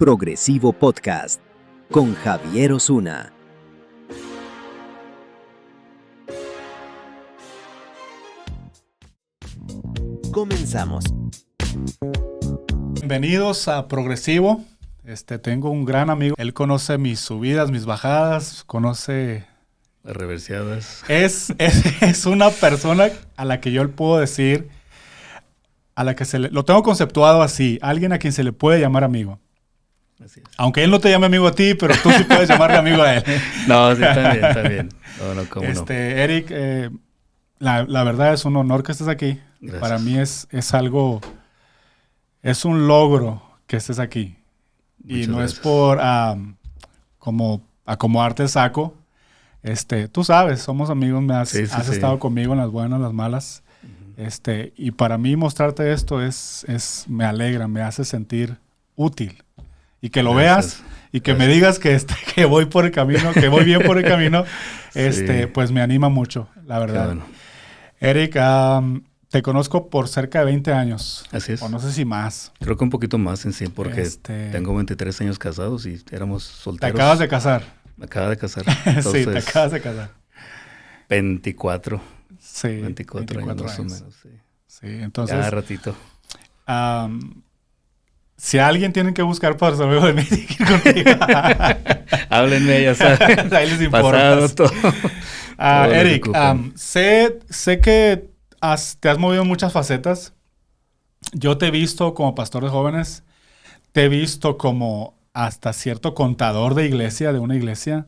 Progresivo Podcast con Javier Osuna. Comenzamos. Bienvenidos a Progresivo. Tengo un gran amigo. Él conoce mis subidas, mis bajadas, conoce las reverseadas. Es una persona a la que yo le puedo decir, a la que lo tengo conceptuado así, alguien a quien se le puede llamar amigo. Así es. Aunque él no te llame amigo a ti, pero tú sí puedes llamarle amigo a él. No, sí, está bien. No, ¿cómo no? Eric, la verdad es un honor que estés aquí. Gracias. Para mí es algo, es un logro que estés aquí. Muchas y no gracias. Es por como acomodarte el saco. Tú sabes, somos amigos, has Sí. estado conmigo en las buenas, las malas. Uh-huh. Y para mí mostrarte esto me alegra, me hace sentir útil. Y que lo Gracias. veas y que Gracias. me digas que voy por el camino, que voy bien por el camino, Sí. pues me anima mucho, la verdad. Bueno. Eric, te conozco por cerca de 20 años. Así es. O no sé si más. Creo que un poquito más en sí, porque Este- tengo 23 años casados y éramos Te solteros. acabas de casar. Me acaba de casar. Sí, Entonces, te acabas de casar. 24. Sí, 24 años más o menos. Sí. Sí, entonces, Ya ratito. si alguien tienen que buscar para ser amigo de mí, tienen que ir contigo. Háblenme, ya saben. Ahí les Pasado importa. todo. Todo lo que Eric, ocupen. sé que te has movido en muchas facetas. Yo te he visto como pastor de jóvenes. Te he visto como hasta cierto contador de iglesia, de una iglesia.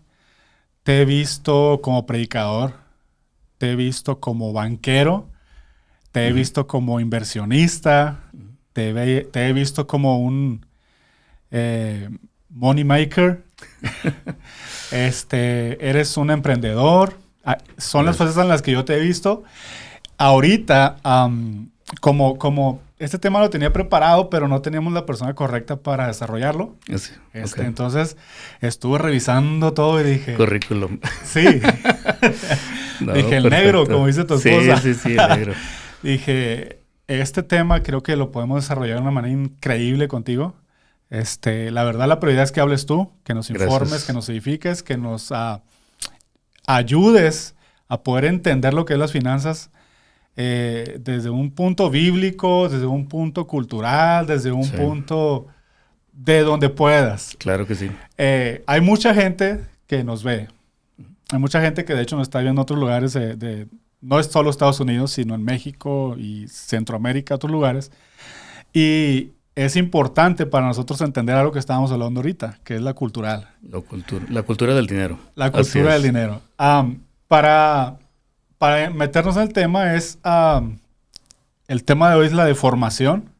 Te he visto como predicador. Te he visto como banquero. Te he Ujú. visto como inversionista. Te he visto como un money maker. Eres un emprendedor. Son las facetas en las que yo te he visto. Ahorita, como este tema lo tenía preparado, pero no teníamos la persona correcta para desarrollarlo. Así, ok. Entonces, estuve revisando todo y dije... Currículum. Sí. No, Dije, el perfecto. negro, como dice tu esposa. Sí, el negro. Dije, este tema creo que lo podemos desarrollar de una manera increíble contigo. La verdad, la prioridad es que hables tú, que nos Gracias. informes, que nos edifiques, que nos ayudes a poder entender lo que es las finanzas desde un punto bíblico, desde un punto cultural, desde un Sí. punto de donde puedas. Claro que sí. Hay mucha gente que nos ve. Hay mucha gente que de hecho nos está viendo en otros lugares no es solo Estados Unidos, sino en México y Centroamérica, otros lugares. Y es importante para nosotros entender algo que estábamos hablando ahorita, que es la cultural. La cultura del dinero. La Así cultura es. del dinero. Para meternos en el tema el tema de hoy es la deformación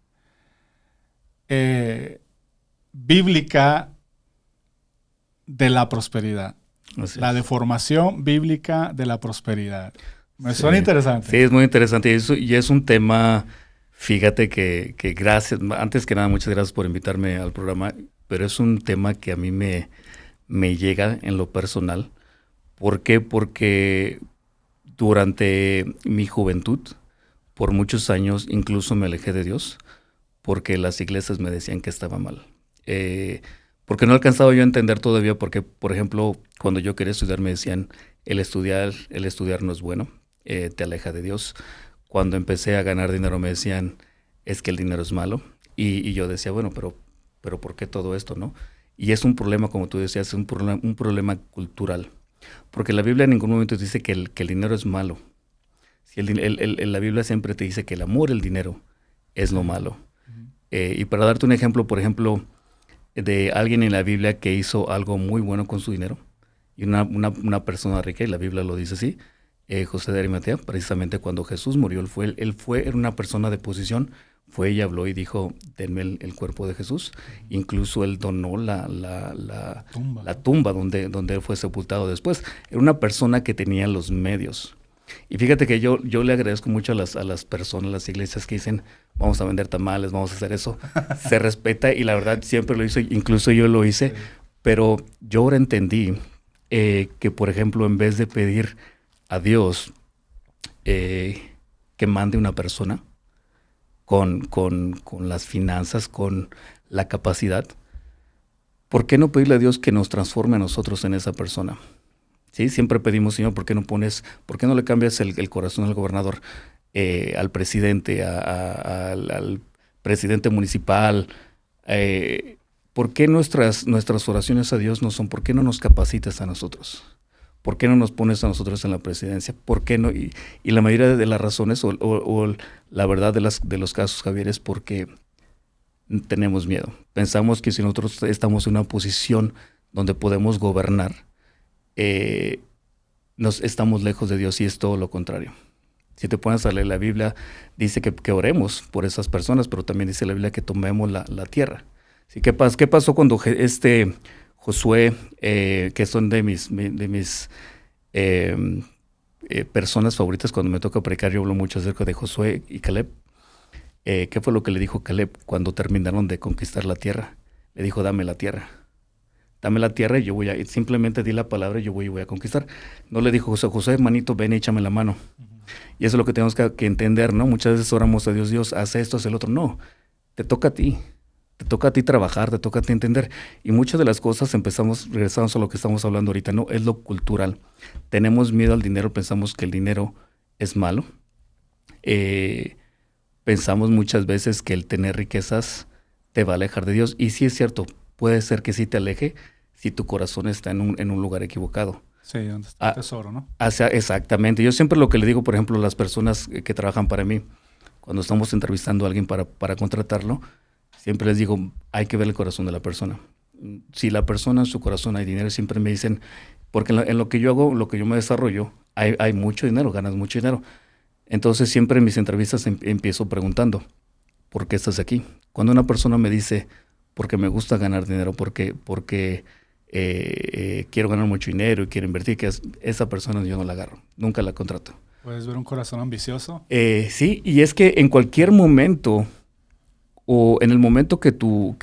bíblica de la prosperidad. Así La es. deformación bíblica de la prosperidad. Me Sí. suena interesante. Sí, es muy interesante. Y es un tema, fíjate que gracias, antes que nada, muchas gracias por invitarme al programa, pero es un tema que a mí me llega en lo personal. ¿Por qué? Porque durante mi juventud, por muchos años, incluso me alejé de Dios, porque las iglesias me decían que estaba mal. Porque no alcanzaba yo a entender todavía, porque, por ejemplo, cuando yo quería estudiar me decían, el estudiar no es bueno, te aleja de Dios. Cuando empecé a ganar dinero me decían, es que el dinero es malo. Y yo decía, bueno, pero ¿por qué todo esto, no? Y es un problema, como tú decías, es un problema cultural. Porque la Biblia en ningún momento dice que el dinero es malo. Si la Biblia siempre te dice que el amor al dinero es lo malo. Y para darte un ejemplo, por ejemplo, de alguien en la Biblia que hizo algo muy bueno con su dinero, y una persona rica, y la Biblia lo dice así, José de Arimatea, precisamente cuando Jesús murió, era una persona de posición, fue y habló y dijo, denme el cuerpo de Jesús. Incluso él donó la tumba donde él fue sepultado después. Era una persona que tenía los medios. Y fíjate que yo le agradezco mucho a las personas, a las iglesias que dicen, vamos a vender tamales, vamos a hacer eso. Se respeta y la verdad siempre lo hizo, incluso yo lo hice. Sí. Pero yo ahora entendí que, por ejemplo, en vez de pedir a Dios que mande una persona con las finanzas, con la capacidad, ¿por qué no pedirle a Dios que nos transforme a nosotros en esa persona? ¿Sí? Siempre pedimos, Señor, ¿por qué no le cambias el corazón al gobernador, al presidente, al presidente municipal? ¿Por qué nuestras oraciones a Dios no son? ¿Por qué no nos capacitas a nosotros? ¿Por qué no nos pones a nosotros en la presidencia? ¿Por qué no? Y la mayoría de las razones o la verdad de los casos, Javier, es porque tenemos miedo. Pensamos que si nosotros estamos en una posición donde podemos gobernar, estamos lejos de Dios, y es todo lo contrario. Si te pones a leer la Biblia, dice que oremos por esas personas, pero también dice la Biblia que tomemos la tierra. ¿Sí? ¿Qué pasó cuando Josué, que son de mis personas favoritas cuando me toca predicar? Yo hablo mucho acerca de Josué y Caleb. ¿Qué fue lo que le dijo Caleb cuando terminaron de conquistar la tierra? Le dijo, dame la tierra. Dame la tierra y yo simplemente di la palabra y yo voy a conquistar. No le dijo Josué, manito, ven y échame la mano. Y eso es lo que tenemos que entender, ¿no? Muchas veces oramos a Dios, haz esto, haz el otro. No, te toca a ti. Te toca a ti trabajar, te toca a ti entender. Y muchas de las cosas regresamos a lo que estamos hablando ahorita, ¿no? Es lo cultural. Tenemos miedo al dinero, pensamos que el dinero es malo. Pensamos muchas veces que el tener riquezas te va a alejar de Dios. Y sí es cierto, puede ser que sí te aleje si tu corazón está en un lugar equivocado. Sí, donde está el tesoro, ¿no? Exactamente. Yo siempre lo que le digo, por ejemplo, a las personas que trabajan para mí, cuando estamos entrevistando a alguien para contratarlo, siempre les digo, hay que ver el corazón de la persona. Si la persona en su corazón hay dinero, siempre me dicen, porque en lo que yo hago, lo que yo me desarrollo, hay mucho dinero, ganas mucho dinero. Entonces siempre en mis entrevistas empiezo preguntando, ¿por qué estás aquí? Cuando una persona me dice, porque me gusta ganar dinero, porque quiero ganar mucho dinero y quiero invertir, que esa persona yo no la agarro, nunca la contrato. ¿Puedes ver un corazón ambicioso? Sí, y es que en cualquier momento, o en el momento que tu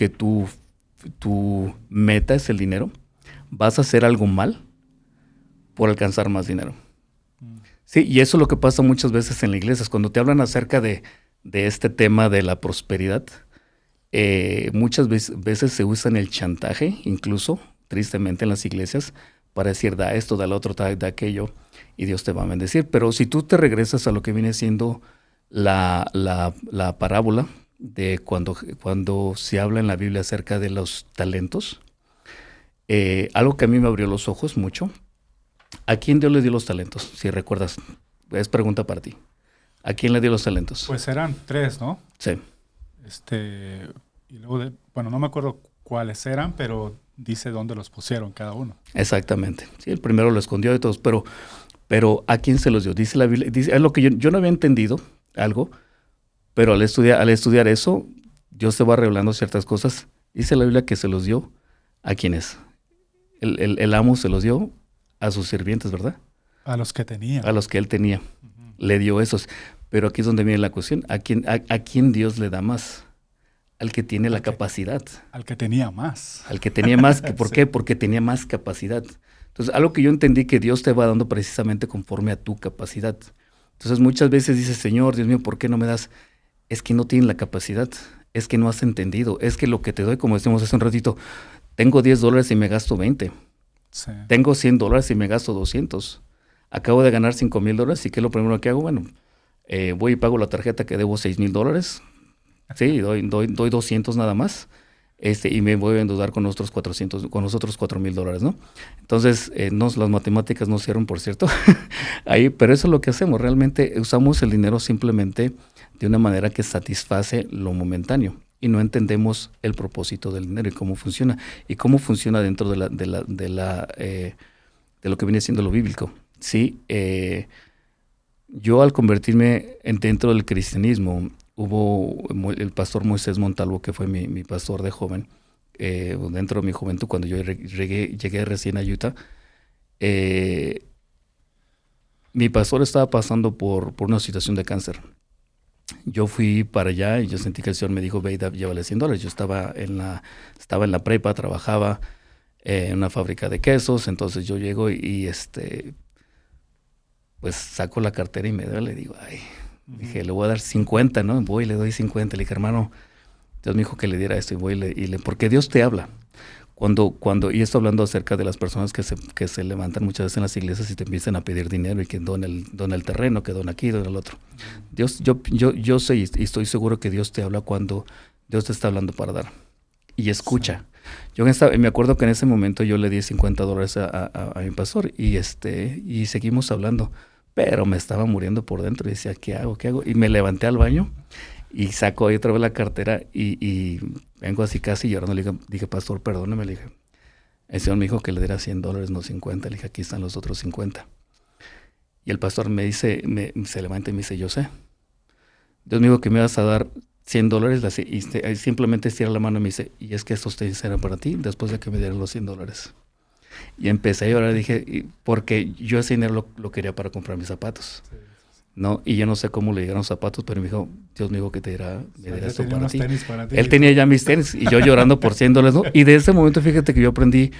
meta es el dinero, vas a hacer algo mal por alcanzar más dinero. Sí, y eso es lo que pasa muchas veces en las iglesias. Cuando te hablan acerca de este tema de la prosperidad, muchas veces se usa el chantaje, incluso, tristemente, en las iglesias, para decir, da esto, da lo otro, da aquello, y Dios te va a bendecir. Pero si tú te regresas a lo que viene siendo la parábola de cuando se habla en la Biblia acerca de los talentos, algo que a mí me abrió los ojos mucho. ¿A quién Dios le dio los talentos? Si recuerdas, es pregunta para ti. ¿A quién le dio los talentos? Pues eran 3, ¿no? Sí. Y luego, bueno, no me acuerdo cuáles eran, pero dice dónde los pusieron cada uno. Exactamente. Sí, el primero lo escondió de todos, pero ¿a quién se los dio? Dice la Biblia, es lo que yo no había entendido algo, pero al estudiar eso, Dios te va revelando ciertas cosas. Dice la Biblia que se los dio a quienes. El amo se los dio a sus sirvientes, ¿verdad? A los que tenía. A los que él tenía. Uh-huh. Le dio esos. Pero aquí es donde viene la cuestión. ¿A quién Dios le da más? Al que tiene la capacidad. Al que tenía más. Al que tenía más. ¿Por qué? Porque tenía más capacidad. Entonces, algo que yo entendí que Dios te va dando precisamente conforme a tu capacidad. Entonces, muchas veces dices, Señor, Dios mío, ¿por qué no me das? Es que no tienes la capacidad. Es que no has entendido. Es que lo que te doy, como decimos hace un ratito, tengo $10 y me gasto 20. Sí. Tengo $100 y me gasto 200. Acabo de ganar $5,000 y ¿qué es lo primero que hago? Bueno, voy y pago la tarjeta que debo $6,000. Sí, doy 200 nada más. Y me voy a endeudar con los otros $4,000, ¿no? Entonces, las matemáticas no cierran, por cierto. Pero eso es lo que hacemos. Realmente usamos el dinero simplemente de una manera que satisface lo momentáneo. Y no entendemos el propósito del dinero y cómo funciona. Y cómo funciona dentro de lo que viene siendo lo bíblico. Sí, yo al convertirme dentro del cristianismo, hubo el pastor Moisés Montalvo, que fue mi pastor de joven, dentro de mi juventud, cuando yo llegué recién a Utah. Mi pastor estaba pasando por una situación de cáncer. Yo fui para allá y yo sentí que el Señor me dijo, ve y llévale $100. Yo estaba en la prepa, trabajaba en una fábrica de quesos, entonces yo llego y pues saco la cartera y le digo, dije, le voy a dar 50, ¿no? Voy y le doy 50. Le dije, hermano, Dios me dijo que le diera esto y voy porque Dios te habla. y esto hablando acerca de las personas que se levantan muchas veces en las iglesias y te empiezan a pedir dinero y que dona el terreno, que dona aquí, dona el otro. Dios, yo sé y estoy seguro que Dios te habla cuando Dios te está hablando para dar. Y escucha. Sí. Me acuerdo que en ese momento yo le di $50 a mi pastor y seguimos hablando, pero me estaba muriendo por dentro y decía, ¿qué hago? Y me levanté al baño y saco ahí otra vez la cartera y vengo así casi llorando. Le dije, pastor, perdóneme. Le dije, el Señor me dijo que le diera $100, no 50. Le dije, aquí están los otros 50. Y el pastor me dice, se levanta y me dice, yo sé. Dios me dijo que me ibas a dar $100 y simplemente estira la mano y me dice, y es que estos te serán para ti después de que me dieran los $100. Y empecé a llorar, dije, porque yo ese dinero lo quería para comprar mis zapatos. Sí. ¿No? Y yo no sé cómo le llegaron los zapatos, pero Dios me dijo que me diera esto para ti. Él tenía ya mis tenis y yo llorando por $100, ¿no? Y de ese momento fíjate que yo aprendí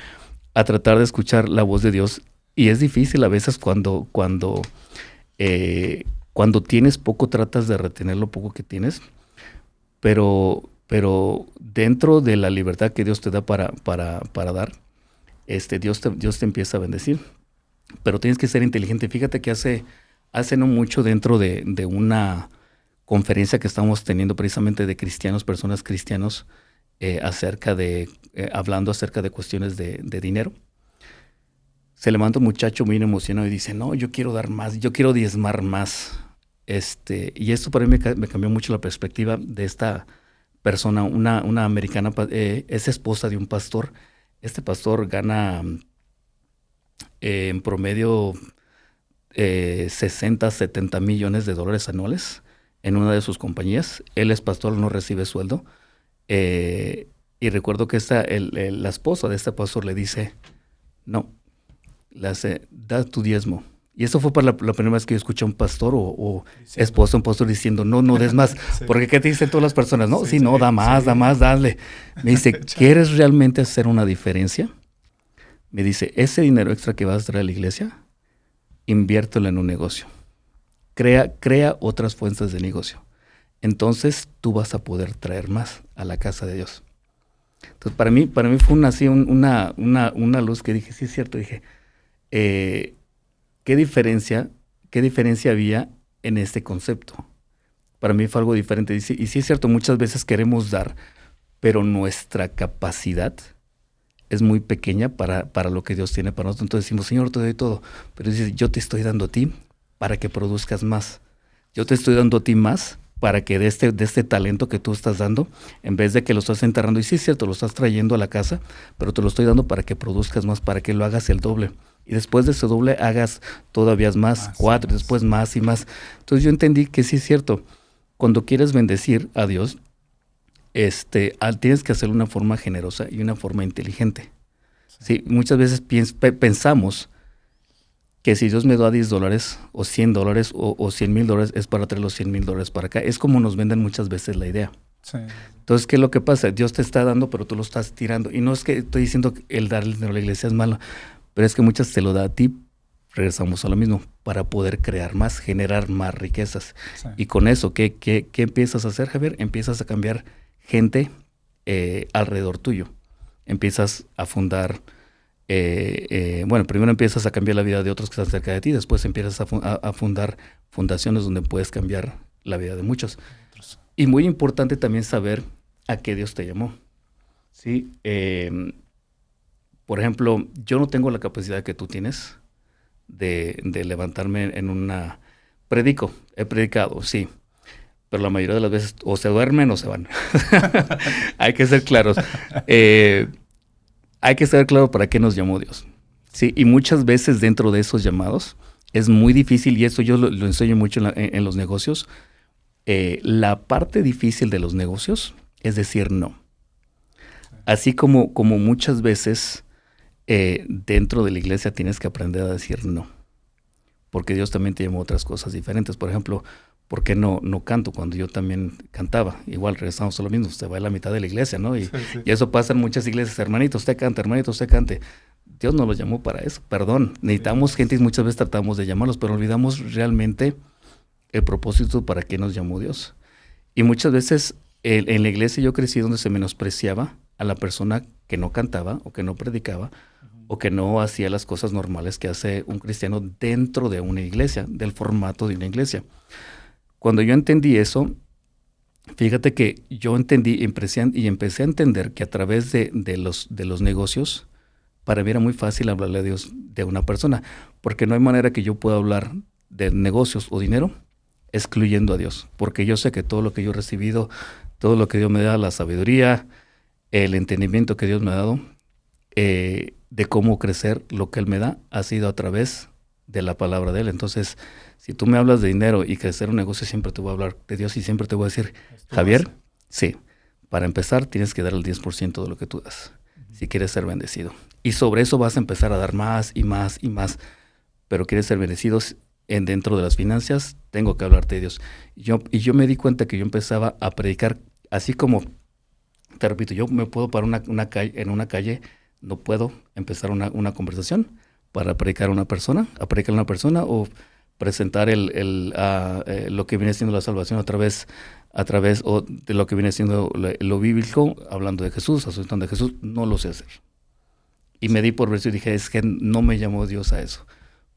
a tratar de escuchar la voz de Dios y es difícil a veces cuando tienes poco tratas de retener lo poco que tienes, pero dentro de la libertad que Dios te da para dar, Dios te empieza a bendecir, pero tienes que ser inteligente. Fíjate que hace no mucho dentro de una conferencia que estamos teniendo precisamente de cristianos, personas cristianos, hablando acerca de cuestiones de dinero. Se levanta un muchacho muy emocionado y dice, no, yo quiero dar más, yo quiero diezmar más. Y esto para mí me cambió mucho la perspectiva de esta persona, una americana, es esposa de un pastor. Este pastor gana en promedio 60, 70 millones de dólares anuales en una de sus compañías. Él es pastor, no recibe sueldo. Y recuerdo que la esposa de este pastor le dice, no, da tu diezmo. Y eso fue para la primera vez que yo escuché a un pastor o esposa, un pastor diciendo, no des más. Sí. Porque ¿qué te dicen todas las personas? No, sí, no, da más, dale. Me dice, ¿quieres realmente hacer una diferencia? Me dice, ese dinero extra que vas a traer a la iglesia, inviértelo en un negocio. Crea otras fuentes de negocio. Entonces tú vas a poder traer más a la casa de Dios. Entonces para mí fue una luz que dije, sí es cierto, dije, ¿qué diferencia había en este concepto? Para mí fue algo diferente. Y sí es cierto, muchas veces queremos dar, pero nuestra capacidad es muy pequeña para lo que Dios tiene para nosotros. Entonces decimos, Señor, te doy todo. Pero dice, yo te estoy dando a ti para que produzcas más. Yo te estoy dando a ti más para que de este talento que tú estás dando, en vez de que lo estás enterrando, y sí es cierto, lo estás trayendo a la casa, pero te lo estoy dando para que produzcas más, para que lo hagas el doble. Y después de ese doble hagas todavía más 4, y después más y más. Entonces yo entendí que sí es cierto, cuando quieres bendecir a Dios, tienes que hacerlo de una forma generosa y una forma inteligente. Sí, muchas veces pensamos que si Dios me da $10 o $100 o $100,000 es para traer los $100,000 para acá. Es como nos venden muchas veces la idea. Sí. Entonces, ¿qué es lo que pasa? Dios te está dando, pero tú lo estás tirando. Y no es que estoy diciendo que el dar el dinero a la iglesia es malo, pero es que muchas te lo da a ti. Regresamos a lo mismo, para poder crear más, generar más riquezas. Sí. Y con eso, ¿qué empiezas a hacer, Javier? Empiezas a cambiar gente alrededor tuyo. Empiezas a fundar, primero empiezas a cambiar la vida de otros que están cerca de ti, después empiezas a fundar fundaciones donde puedes cambiar la vida de muchos. Y muy importante también saber a qué Dios te llamó. ¿Sí? Por ejemplo, yo no tengo la capacidad que tú tienes de levantarme en una... He predicado, sí. Pero la mayoría de las veces o se duermen o se van. Hay que ser claros. Hay que ser claro para qué nos llamó Dios. Sí, y muchas veces dentro de esos llamados es muy difícil, y eso yo lo enseño mucho en los negocios. La parte difícil de los negocios es decir no. Así como muchas veces dentro de la iglesia tienes que aprender a decir no. Porque Dios también te llamó a otras cosas diferentes. Por ejemplo, ¿por qué no canto cuando yo también cantaba? Igual regresamos a lo mismo, usted va a la mitad de la iglesia, ¿no? Y eso pasa en muchas iglesias, hermanito, usted cante. Dios no los llamó para eso, perdón. Necesitamos gente y muchas veces tratamos de llamarlos, pero olvidamos realmente el propósito para qué nos llamó Dios. Y muchas veces en la iglesia yo crecí donde se menospreciaba a la persona que no cantaba o que no predicaba o que no hacía las cosas normales que hace un cristiano dentro de una iglesia, del formato de una iglesia. Cuando yo entendí eso, fíjate que yo entendí y empecé a entender que a través de los negocios, para mí era muy fácil hablarle a Dios de una persona, porque no hay manera que yo pueda hablar de negocios o dinero excluyendo a Dios, porque yo sé que todo lo que yo he recibido, todo lo que Dios me da, la sabiduría, el entendimiento que Dios me ha dado, de cómo crecer lo que Él me da, ha sido a través de la palabra de Él. Entonces, si tú me hablas de dinero y crecer un negocio, siempre te voy a hablar de Dios y siempre te voy a decir, Javier, sí, para empezar tienes que dar el 10% de lo que tú das, si quieres ser bendecido. Y sobre eso vas a empezar a dar más y más y más. Pero quieres ser bendecido dentro de las finanzas, tengo que hablarte de Dios. Y yo me di cuenta que yo empezaba a predicar, así como, te repito, yo me puedo parar en una calle, no puedo empezar una conversación para predicar a una persona o presentar lo que viene siendo la salvación a través o de lo que viene siendo lo bíblico, hablando de Jesús, asustando de Jesús, no lo sé hacer. Y me di por vencido y dije, es que no me llamó Dios a eso.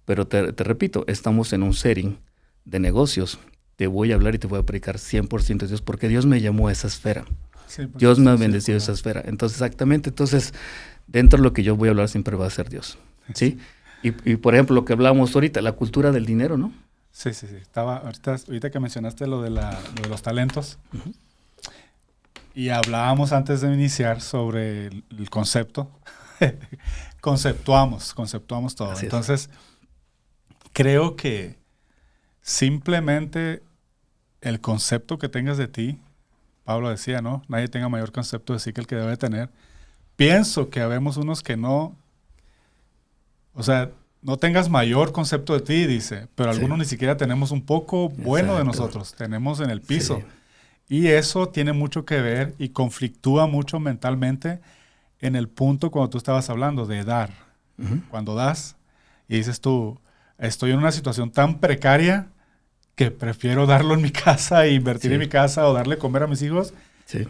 Pero te repito, estamos en un setting de negocios. Te voy a hablar y te voy a predicar 100% de Dios, porque Dios me llamó a esa esfera. Sí, pues, Dios me ha bendecido esa esfera. Entonces, exactamente, dentro de lo que yo voy a hablar siempre va a ser Dios. ¿Sí? Y por ejemplo, lo que hablábamos ahorita, la cultura del dinero, ¿no? Sí. Ahorita que mencionaste lo de los talentos, uh-huh. Y hablábamos antes de iniciar sobre el concepto. Conceptuamos todo. Así Entonces, creo que simplemente el concepto que tengas de ti, Pablo decía, ¿no? Nadie tenga mayor concepto de sí que el que debe tener. Pienso que habemos unos que no, o sea, no tengas mayor concepto de ti, dice, pero algunos ni siquiera tenemos un poco bueno de nosotros, tenemos en el piso. Sí. Y eso tiene mucho que ver y conflictúa mucho mentalmente en el punto cuando tú estabas hablando de dar. Uh-huh. Cuando das y dices tú, estoy en una situación tan precaria que prefiero darlo en mi casa e invertir en mi casa o darle comer a mis hijos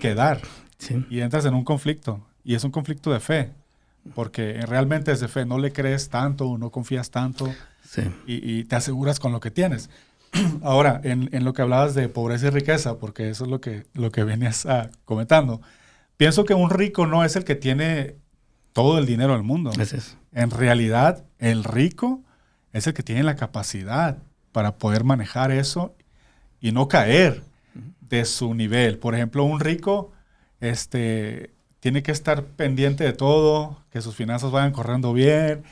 que dar. Sí. Y entras en un conflicto. Y es un conflicto de fe. Porque realmente es de fe. No le crees tanto, no confías tanto y te aseguras con lo que tienes. Ahora, en lo que hablabas de pobreza y riqueza, porque eso es lo que venías comentando, pienso que un rico no es el que tiene todo el dinero del mundo. En realidad, el rico es el que tiene la capacidad para poder manejar eso y no caer de su nivel. Por ejemplo, un rico tiene que estar pendiente de todo, que sus finanzas vayan corriendo bien.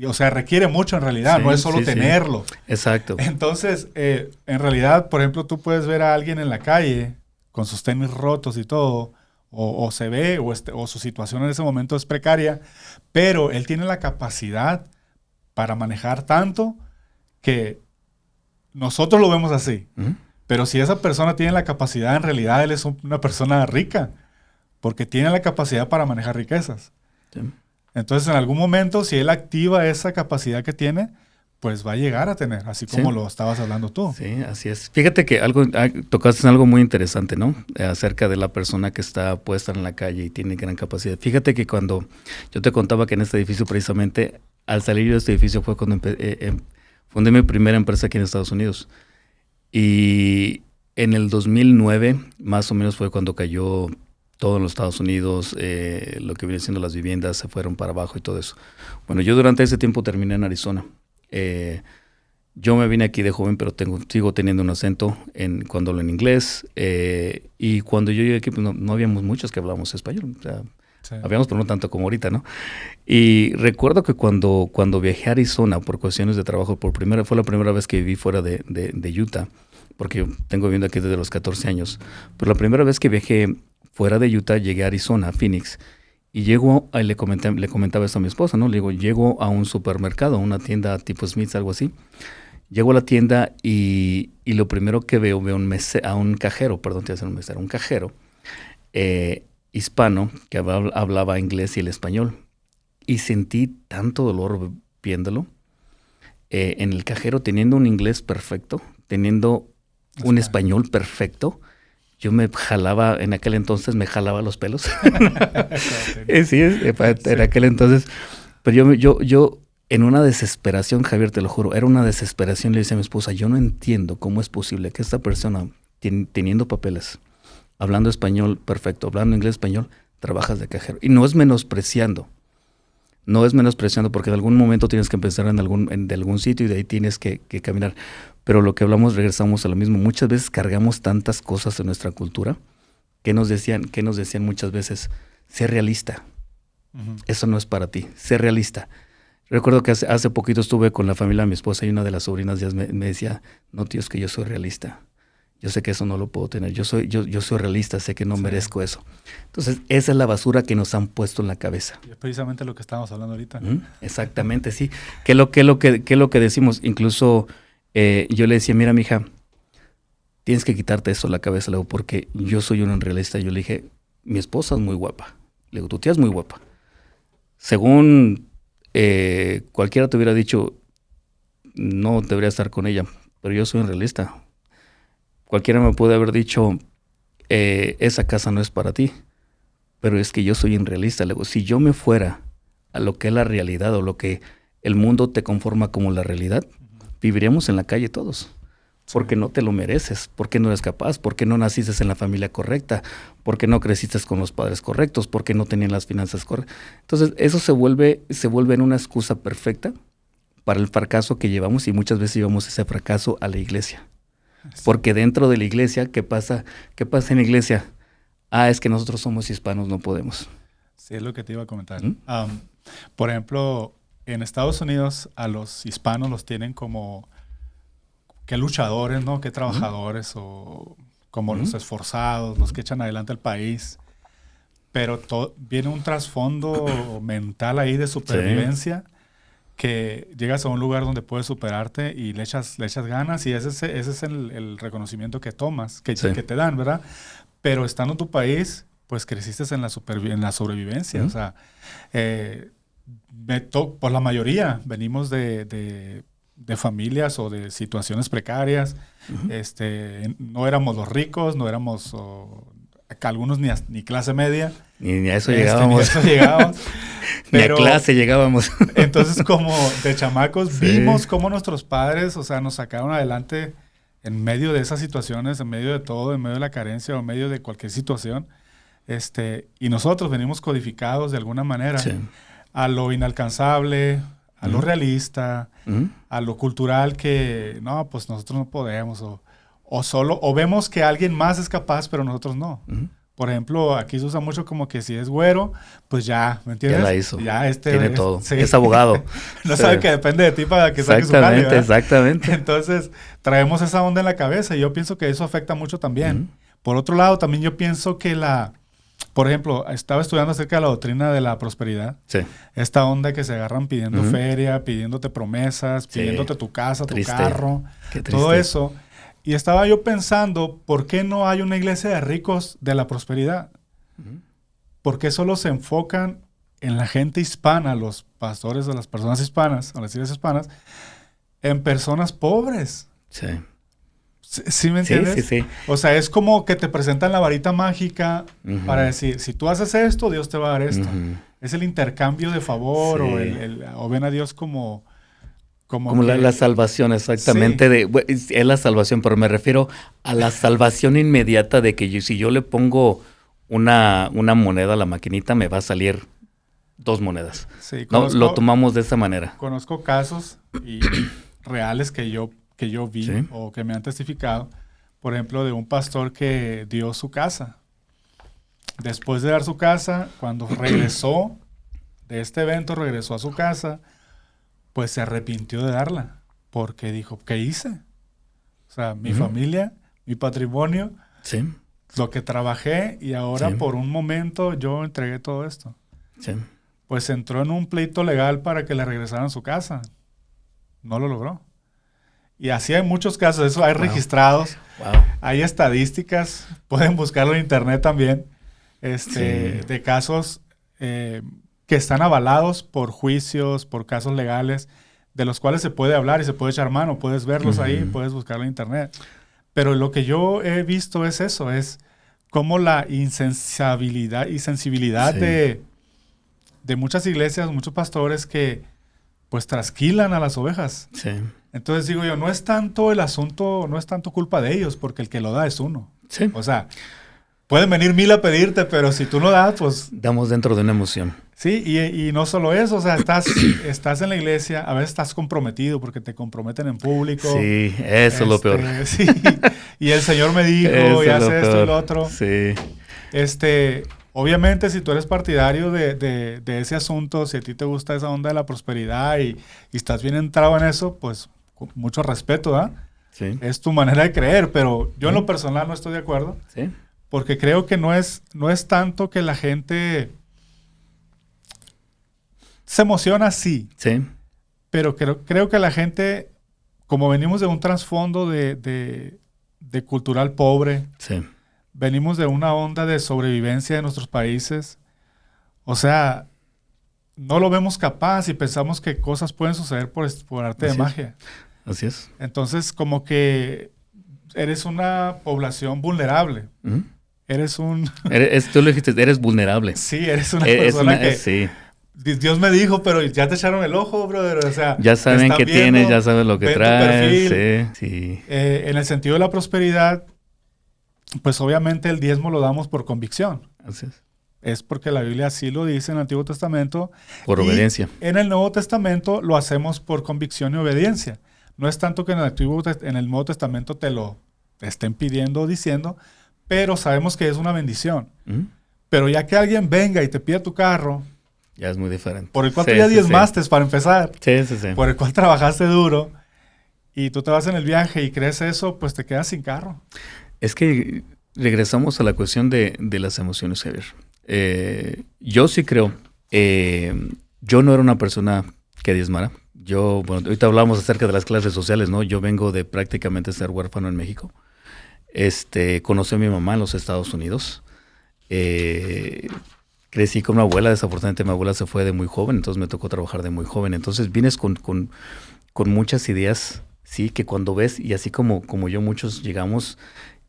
O sea, requiere mucho en realidad, no es solo tenerlo. Sí. Exacto. Entonces, en realidad, por ejemplo, tú puedes ver a alguien en la calle con sus tenis rotos y todo, o se ve, o su situación en ese momento es precaria, pero él tiene la capacidad para manejar tanto que nosotros lo vemos así. Uh-huh. Pero si esa persona tiene la capacidad, en realidad él es una persona rica, porque tiene la capacidad para manejar riquezas. Sí. Entonces, en algún momento, si él activa esa capacidad que tiene, pues va a llegar a tener, así como lo estabas hablando tú. Sí, así es. Fíjate que tocaste algo muy interesante, ¿no? Acerca de la persona que está puesta en la calle y tiene gran capacidad. Fíjate que cuando yo te contaba que en este edificio, precisamente, al salir yo de este edificio fue cuando fundé mi primera empresa aquí en Estados Unidos. Y en el 2009, más o menos, fue cuando cayó todo en los Estados Unidos, lo que viene siendo las viviendas se fueron para abajo y todo eso. Bueno, yo durante ese tiempo terminé en Arizona. Yo me vine aquí de joven, pero sigo teniendo un acento cuando hablo en inglés. Y cuando yo llegué aquí, pues no habíamos muchos que hablábamos español. O sea, habíamos, pero no tanto como ahorita, ¿no? Y recuerdo que cuando viajé a Arizona por cuestiones de trabajo, fue la primera vez que viví fuera de Utah, porque yo tengo viviendo aquí desde los 14 años. Pero la primera vez que viajé fuera de Utah, llegué a Arizona, a Phoenix, y le comentaba esto a mi esposa, ¿no? Le digo, llego a un supermercado, a una tienda tipo Smith's, algo así. Llego a la tienda y lo primero que veo un cajero hispano que hablaba inglés y el español. Y sentí tanto dolor viéndolo. En el cajero, teniendo un inglés perfecto, teniendo un español perfecto, yo me jalaba, en aquel entonces me jalaba los pelos. Sí, en aquel entonces. Pero yo en una desesperación, Javier, te lo juro, era una desesperación, le decía a mi esposa, yo no entiendo cómo es posible que esta persona, teniendo papeles, hablando español perfecto, hablando inglés español, trabajas de cajero. Y no es menospreciando. No es menospreciando porque en algún momento tienes que empezar de algún sitio y de ahí tienes que caminar. Pero lo que hablamos, regresamos a lo mismo. Muchas veces cargamos tantas cosas en nuestra cultura que nos decían muchas veces, sé realista. Uh-huh. Eso no es para ti, sé realista. Recuerdo que hace poquito estuve con la familia de mi esposa y una de las sobrinas ya me decía, no tío, es que yo soy realista. Yo sé que eso no lo puedo tener. Yo soy realista, sé que no merezco eso. Entonces, esa es la basura que nos han puesto en la cabeza. Y es precisamente lo que estábamos hablando ahorita. Exactamente, sí. ¿Qué es lo que decimos? Incluso yo le decía, mira, mija, tienes que quitarte eso de la cabeza, luego, porque yo soy un realista. Yo le dije, mi esposa es muy guapa. Le digo, tu tía es muy guapa. Según cualquiera te hubiera dicho, no debería estar con ella, pero yo soy un realista. Cualquiera me puede haber dicho, esa casa no es para ti, pero es que yo soy irrealista. Luego, si yo me fuera a lo que es la realidad o lo que el mundo te conforma como la realidad, viviríamos en la calle todos, porque no te lo mereces, porque no eres capaz, porque no naciste en la familia correcta, porque no creciste con los padres correctos, porque no tenían las finanzas correctas. Entonces, eso se vuelve en una excusa perfecta para el fracaso que llevamos, y muchas veces llevamos ese fracaso a la iglesia. Porque dentro de la iglesia, ¿qué pasa en la iglesia? Es que nosotros somos hispanos, no podemos. Sí, es lo que te iba a comentar. Por ejemplo, en Estados Unidos a los hispanos los tienen como qué luchadores, ¿no? Qué trabajadores, o como los esforzados, los que echan adelante el país. Pero viene un trasfondo mental ahí de supervivencia. Sí. Que llegas a un lugar donde puedes superarte y le echas ganas, y ese es el reconocimiento que tomas, que te dan, ¿verdad? Pero estando en tu país, pues creciste en la sobrevivencia. O sea, por la mayoría venimos de familias o de situaciones precarias. No éramos los ricos, no éramos... algunos ni clase media. Ni a eso llegábamos. Pero, ni a clase llegábamos. Entonces, como de chamacos, vimos cómo nuestros padres, o sea, nos sacaron adelante en medio de esas situaciones, en medio de todo, en medio de la carencia o en medio de cualquier situación. Y nosotros venimos codificados de alguna manera a lo inalcanzable, a lo realista, a lo cultural, que no, pues nosotros no podemos, o vemos que alguien más es capaz, pero nosotros no. Por ejemplo, aquí se usa mucho como que si es güero, pues ya, ¿me entiendes? Ya la hizo. Ya tiene todo. Sí. Es abogado. No sabe que depende de ti para que saque su jale, ¿verdad? Exactamente. Entonces, traemos esa onda en la cabeza y yo pienso que eso afecta mucho también. Por otro lado, también yo pienso que por ejemplo, estaba estudiando acerca de la doctrina de la prosperidad. Sí. Esta onda que se agarran pidiendo feria, pidiéndote promesas, pidiéndote tu casa, tu carro, todo eso. Y estaba yo pensando, ¿por qué no hay una iglesia de ricos de la prosperidad? ¿Por qué solo se enfocan en la gente hispana, los pastores de las personas hispanas, o las iglesias hispanas, en personas pobres? Sí. ¿Sí me entiendes? Sí. O sea, es como que te presentan la varita mágica para decir, si tú haces esto, Dios te va a dar esto. Es el intercambio de favor, o ven a Dios como la salvación, exactamente. Sí. Es la salvación, pero me refiero a la salvación inmediata de que si yo le pongo una moneda a la maquinita, me va a salir 2 monedas. Sí, lo tomamos de esa manera. Conozco casos reales que yo vi o que me han testificado. Por ejemplo, de un pastor que dio su casa. Después de dar su casa, cuando regresó de este evento, regresó a su casa, pues se arrepintió de darla, porque dijo, ¿qué hice? O sea, mi familia, mi patrimonio, lo que trabajé, y ahora por un momento yo entregué todo esto. Sí. Pues entró en un pleito legal para que le regresaran su casa. No lo logró. Y así hay muchos casos, eso hay registrados, hay estadísticas, pueden buscarlo en internet también, de casos que están avalados por juicios, por casos legales, de los cuales se puede hablar y se puede echar mano. Puedes verlos ahí, puedes buscarlo en internet. Pero lo que yo he visto es eso, es cómo la insensibilidad y sensibilidad Sí. de muchas iglesias, muchos pastores que pues trasquilan a las ovejas. Sí. Entonces digo yo, no es tanto el asunto, no es tanto culpa de ellos, porque el que lo da es uno. Sí. O sea, pueden venir 1000 a pedirte, pero si tú no das, pues Damos dentro de una emoción. sí, y no solo eso, o sea, estás en la iglesia, a veces estás comprometido porque te comprometen en público. Sí, eso es lo peor. Sí, y el Señor me dijo, Eso y es lo hace esto y peor. lo otro. Sí. Obviamente, si tú eres partidario de ese asunto, si a ti te gusta esa onda de la prosperidad y estás bien entrado en eso, pues con mucho respeto, ¿ah? Sí. Es tu manera de creer, pero yo en lo personal no estoy de acuerdo, Sí. porque creo que no es tanto que la gente se emociona, sí, Sí. pero creo que la gente, como venimos de un trasfondo de cultural pobre, Sí. venimos de una onda de sobrevivencia de nuestros países, o sea, no lo vemos capaz y pensamos que cosas pueden suceder por arte de Así es. magia. Así es. Entonces, como que eres una población vulnerable. Ujú. Eres un... Tú lo dijiste, eres vulnerable. Sí, eres una Es persona una- que... sí. Dios me dijo, pero ya te echaron el ojo, brother. O sea, Ya saben están qué viendo, tienes, ya saben lo que ven tu traes. perfil. Sí. Sí. En el sentido de la prosperidad, pues obviamente el diezmo lo damos por convicción. Así es. Es porque la Biblia así lo dice en el Antiguo Testamento. Por Y obediencia. en el Nuevo Testamento lo hacemos por convicción y obediencia. No es tanto que en el Nuevo Testamento te lo estén pidiendo o diciendo, pero sabemos que es una bendición. Ujú. Pero ya que alguien venga y te pida tu carro, Ya es muy diferente. por el cual Sí, tú ya sí, diezmaste para empezar, Sí, sí, sí. por el cual trabajaste duro, y tú te vas en el viaje y crees eso, pues te quedas sin carro. Es que regresamos a la cuestión de las emociones, Javier. Yo sí creo. Yo no era una persona que diezmara. Bueno, ahorita hablamos acerca de las clases sociales, ¿no? Yo vengo de prácticamente ser huérfano en México. Conocí a mi mamá en los Estados Unidos. Crecí con una abuela. Desafortunadamente mi abuela se fue de muy joven, entonces me tocó trabajar de muy joven. Entonces vienes con muchas ideas, sí, que cuando ves, y así como yo, muchos llegamos,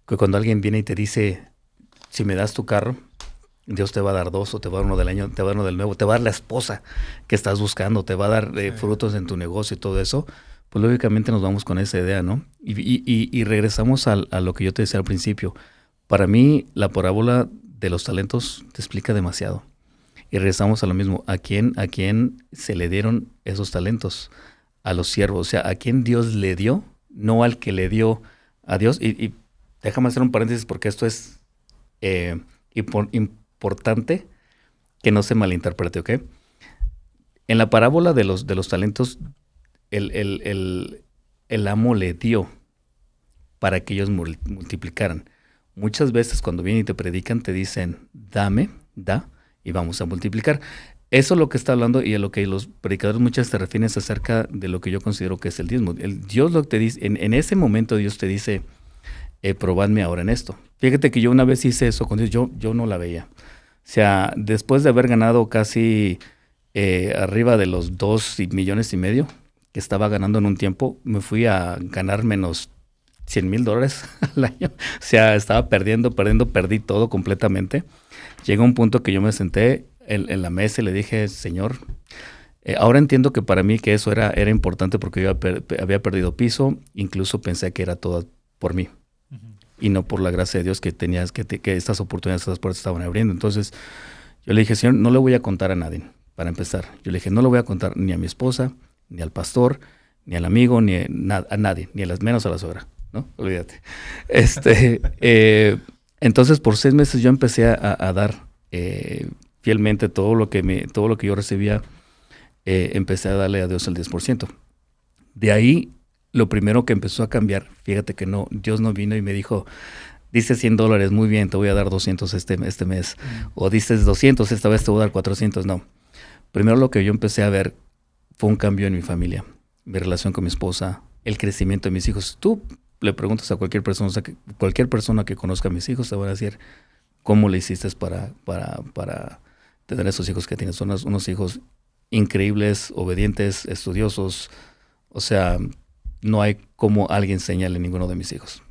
que cuando alguien viene y te dice, si me das tu carro, Dios te va a dar 2, o te va a dar uno del año, te va a dar uno del nuevo, te va a dar la esposa que estás buscando, te va a dar frutos en tu negocio y todo eso, pues lógicamente nos vamos con esa idea, ¿no? Y regresamos a lo que yo te decía al principio. Para mí, la parábola de los talentos te explica demasiado. Y regresamos a lo mismo. ¿A quién se le dieron esos talentos? A los siervos. O sea, ¿a quién Dios le dio? No al que le dio a Dios. Y déjame hacer un paréntesis porque esto es importante que no se malinterprete, ¿ok? En la parábola de los talentos, el amo le dio para que ellos multiplicaran. Muchas veces cuando vienen y te predican te dicen, da, y vamos a multiplicar. Eso es lo que está hablando y a lo que los predicadores muchas te refieren acerca de lo que yo considero que es el diezmo. Dios lo que te dice, en ese momento Dios te dice, probadme ahora en esto. Fíjate que yo una vez hice eso con Dios, yo no la veía. O sea, después de haber ganado casi arriba de los 2,5 millones que estaba ganando en un tiempo, me fui a ganar menos $100,000 al año. O sea, estaba perdí todo completamente. Llegó un punto que yo me senté en la mesa y le dije, Señor, ahora entiendo que para mí que eso era importante porque yo había perdido piso, incluso pensé que era todo por mí. Uh-huh. Y no por la gracia de Dios que tenías, que estas oportunidades, estas puertas estaban abriendo. Entonces, yo le dije, Señor, no le voy a contar a nadie, para empezar. Yo le dije, no le voy a contar ni a mi esposa, ni al pastor, ni al amigo, ni a nadie, ni menos a la suegra. ¿No? Olvídate. Entonces, por 6 meses yo empecé a dar fielmente todo lo que yo recibía, empecé a darle a Dios el 10%. De ahí, lo primero que empezó a cambiar, fíjate que Dios no vino y me dijo, dices $100, muy bien, te voy a dar 200 este mes. O dices 200, esta vez te voy a dar 400. No. Primero lo que yo empecé a ver fue un cambio en mi familia, mi relación con mi esposa, el crecimiento de mis hijos. Tú le preguntas a cualquier persona que conozca a mis hijos, te van a decir cómo le hiciste para tener esos hijos que tienes. Son unos hijos increíbles, obedientes, estudiosos. O sea, no hay como alguien señale a ninguno de mis hijos.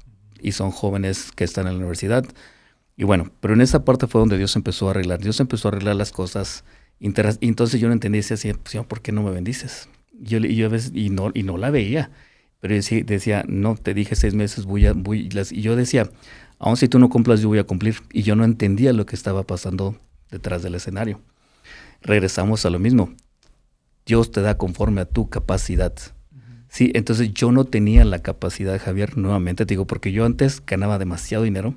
Y son jóvenes que están en la universidad Y bueno, pero en esa parte fue donde Dios empezó a arreglar. Dios empezó a arreglar las cosas internas. Y entonces yo no entendía, decía, Señor, ¿por qué no me bendices? Yo a veces, y no la veía. Pero yo decía, no, te dije 6 meses, y yo decía, aun si tú no cumplas, yo voy a cumplir. Y yo no entendía lo que estaba pasando detrás del escenario. Regresamos a lo mismo. Dios te da conforme a tu capacidad. Sí, entonces yo no tenía la capacidad, Javier, nuevamente te digo, porque yo antes ganaba demasiado dinero.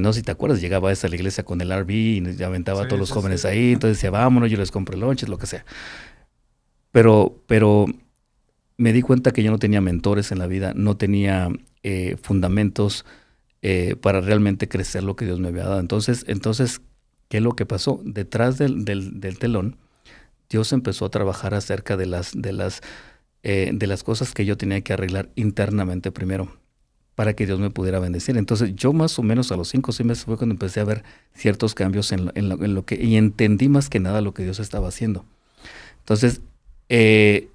No sé si te acuerdas, llegaba a la iglesia con el RV y aventaba a todos los jóvenes ahí, entonces decía, vámonos, yo les compro lonches, lo que sea. Pero me di cuenta que yo no tenía mentores en la vida, no tenía fundamentos para realmente crecer lo que Dios me había dado. Entonces, ¿qué es lo que pasó? Detrás del telón, Dios empezó a trabajar acerca de las cosas que yo tenía que arreglar internamente primero, para que Dios me pudiera bendecir. Entonces, yo más o menos a los 5 o 6 meses fue cuando empecé a ver ciertos cambios en lo que, y entendí más que nada lo que Dios estaba haciendo. Entonces, y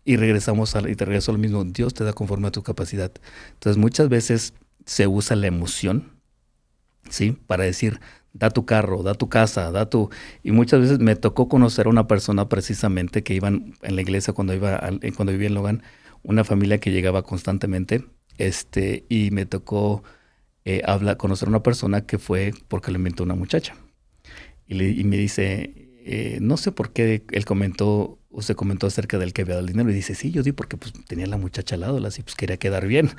te regreso a lo mismo, Dios te da conforme a tu capacidad. Entonces, muchas veces se usa la emoción, ¿sí? Para decir, da tu carro, da tu casa, Y muchas veces me tocó conocer a una persona precisamente que iban en la iglesia cuando vivía en Logan, una familia que llegaba constantemente, y me tocó conocer a una persona que fue porque le invitó una muchacha. Y me dice, no sé por qué él se comentó acerca del que había dado el dinero. Y dice, sí, yo di porque pues tenía la muchacha al lado, así pues quería quedar bien.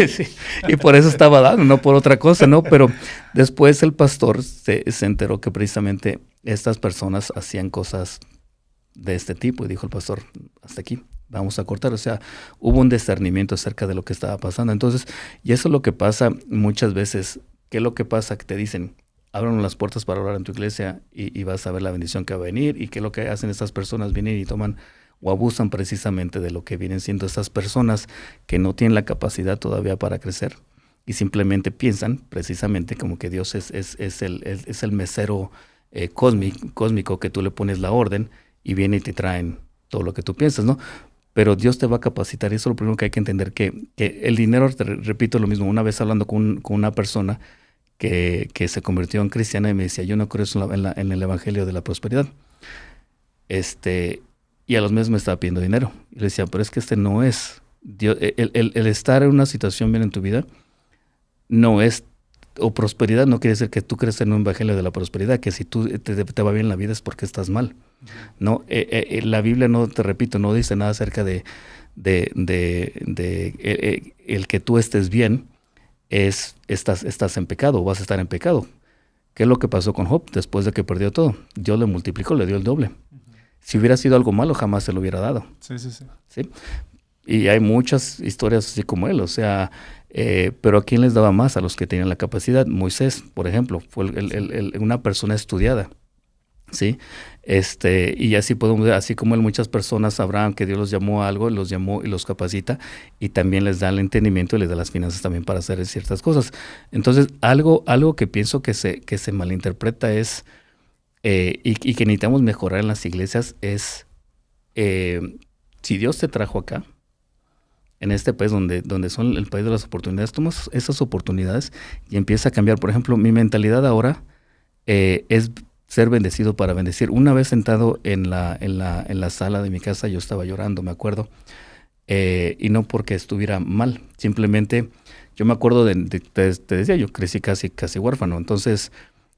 Sí. Y por eso estaba dando, no por otra cosa, ¿no? Pero después el pastor se enteró que precisamente estas personas hacían cosas de este tipo. Y dijo el pastor, hasta aquí, vamos a cortar. O sea, hubo un discernimiento acerca de lo que estaba pasando. Entonces, y eso es lo que pasa muchas veces. ¿Qué es lo que pasa? Que te dicen, ábranos las puertas para orar en tu iglesia y vas a ver la bendición que va a venir. ¿Y qué es lo que hacen estas personas? Vienen y toman o abusan precisamente de lo que vienen siendo estas personas que no tienen la capacidad todavía para crecer y simplemente piensan precisamente como que Dios es el mesero cósmico que tú le pones la orden y viene y te traen todo lo que tú piensas, ¿no? Pero Dios te va a capacitar y eso es lo primero que hay que entender, que el dinero, te repito lo mismo, una vez hablando con una persona que se convirtió en cristiana y me decía, yo no creo en el evangelio de la prosperidad. Y a los meses me estaba pidiendo dinero. Y le decía, pero es que no es. Dios, el estar en una situación bien en tu vida no es, o prosperidad no quiere decir que tú crees en un evangelio de la prosperidad, que si tú te va bien la vida es porque estás mal. No, la Biblia, no, te repito, no dice nada acerca de el que tú estés bien. Estás en pecado o vas a estar en pecado. ¿Qué es lo que pasó con Job después de que perdió todo? Dios le multiplicó, le dio el doble. Si hubiera sido algo malo, jamás se lo hubiera dado. Sí. Y hay muchas historias así como él, o sea, pero ¿a quién les daba más? A los que tenían la capacidad. Moisés, por ejemplo, fue una persona estudiada. ¿Sí? Y así podemos ver, así como muchas personas sabrán que Dios los llamó a algo, los llamó y los capacita y también les da el entendimiento y les da las finanzas también para hacer ciertas cosas. Entonces, algo que pienso que se malinterpreta es, y que necesitamos mejorar en las iglesias es, si Dios te trajo acá, en este país donde son el país de las oportunidades, tomas esas oportunidades y empieza a cambiar. Por ejemplo, mi mentalidad ahora es ser bendecido para bendecir. Una vez sentado en la sala de mi casa, yo estaba llorando, me acuerdo, y no porque estuviera mal, simplemente yo me acuerdo te decía, yo crecí casi huérfano, entonces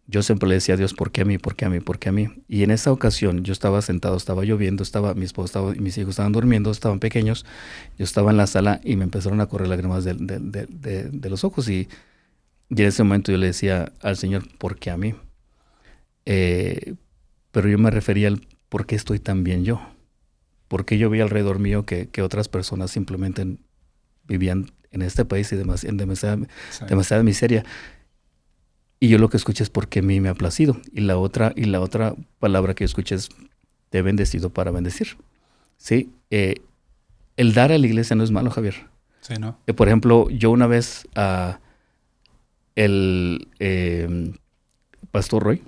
yo siempre le decía a Dios, ¿por qué a mí? ¿Por qué a mí? ¿Por qué a mí? Y en esa ocasión yo estaba sentado, estaba lloviendo, mi esposa y mis hijos estaban durmiendo, estaban pequeños, yo estaba en la sala y me empezaron a correr lágrimas de los ojos y en ese momento yo le decía al Señor, ¿por qué a mí? Pero yo me refería al por qué estoy tan bien yo, porque yo veía alrededor mío que otras personas simplemente vivían en este país y en demasiada miseria, y yo lo que escuché es porque a mí me ha placido, y la otra palabra que yo escuché es te he bendecido para bendecir. ¿Sí? El dar a la iglesia no es malo, Javier. Sí, ¿no? Por ejemplo, yo una vez el Pastor Roy,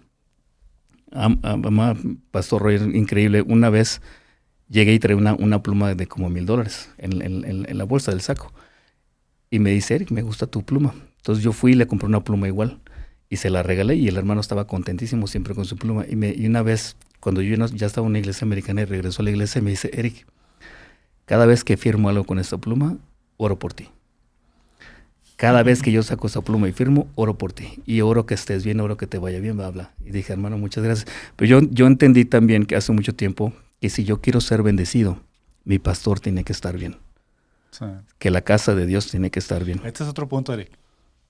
Pastor Roy, increíble. Una vez llegué y traía una pluma de como $1,000 en la bolsa del saco. Y me dice, Eric, me gusta tu pluma. Entonces yo fui y le compré una pluma igual y se la regalé y el hermano estaba contentísimo siempre con su pluma. Y una vez, cuando yo ya estaba en una iglesia americana y regresó a la iglesia, me dice, Eric, cada vez que firmo algo con esta pluma, oro por ti. Cada vez que yo saco esa pluma y firmo, oro por ti. Y oro que estés bien, oro que te vaya bien, bla, bla. Y dije, hermano, muchas gracias. Pero yo entendí también que hace mucho tiempo que si yo quiero ser bendecido, mi pastor tiene que estar bien. Sí. Que la casa de Dios tiene que estar bien. Este es otro punto, Eric.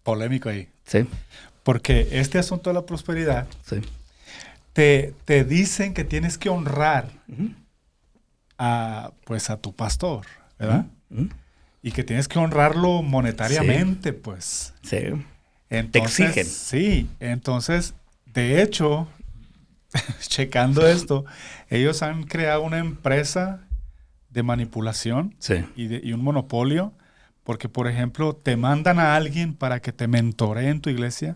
Polémico ahí. Sí, Porque este asunto de la prosperidad, sí. te dicen que tienes que honrar Ujú. a tu pastor, ¿verdad? Ujú. Y que tienes que honrarlo monetariamente, pues. Sí. Entonces, exigen. Sí, entonces, de hecho, checando esto, ellos han creado una empresa de manipulación Sí. y un monopolio, porque, por ejemplo, te mandan a alguien para que te mentoree en tu iglesia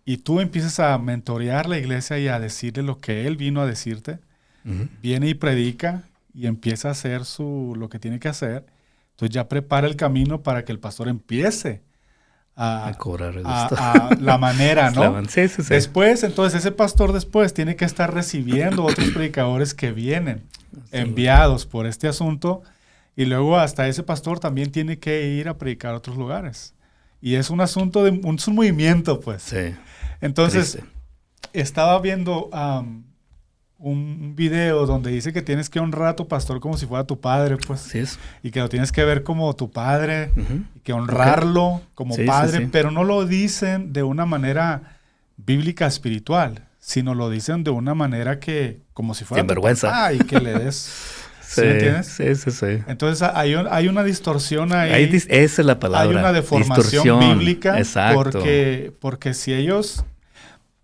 y tú empiezas a mentorear la iglesia y a decirle lo que él vino a decirte. Ujú. Viene y predica y empieza a hacer lo que tiene que hacer. Entonces ya prepara el camino para que el pastor empiece A cobrar el a la manera, ¿no? Sí, sí, sí. Después, entonces, ese pastor después tiene que estar recibiendo otros predicadores que vienen enviados por este asunto y luego hasta ese pastor también tiene que ir a predicar a otros lugares. Y es un asunto de un movimiento, pues. Sí. Entonces, Triste. estaba viendo un video donde dice que tienes que honrar a tu pastor como si fuera tu padre, pues. Así es. Y que lo tienes que ver como tu padre, Ujú. y que honrarlo como Sí, sí, padre, sí. pero no lo dicen de una manera bíblica espiritual, sino lo dicen de una manera que, como si fuera Sin tu vergüenza. papá y que le des... ¿Sí me entiendes? Sí, sí, sí. Entonces hay una distorsión ahí. Esa es la palabra. Hay una deformación distorsión. bíblica. Exacto. Porque si ellos...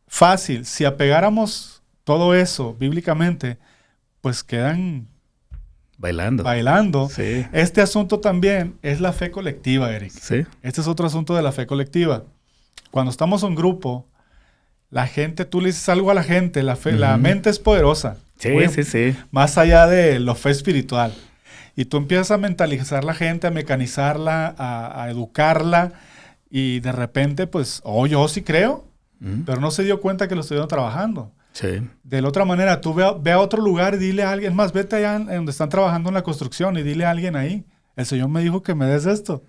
Fácil, si apegáramos todo eso bíblicamente, pues quedan Bailando. bailando. Sí. Este asunto también es la fe colectiva, Eric. Sí. Este es otro asunto de la fe colectiva. Cuando estamos en grupo, la gente, tú le dices algo a la gente, la mente es poderosa. Sí, Muy- sí, sí. Más allá de lo fe espiritual. Y tú empiezas a mentalizar la gente, a mecanizarla, a educarla, y de repente, pues, yo sí creo, Ujú. pero no se dio cuenta que lo estuvieron trabajando. Sí. De la otra manera, tú ve a otro lugar y dile a alguien, más vete allá en donde están trabajando en la construcción y dile a alguien ahí, el Señor me dijo que me des esto.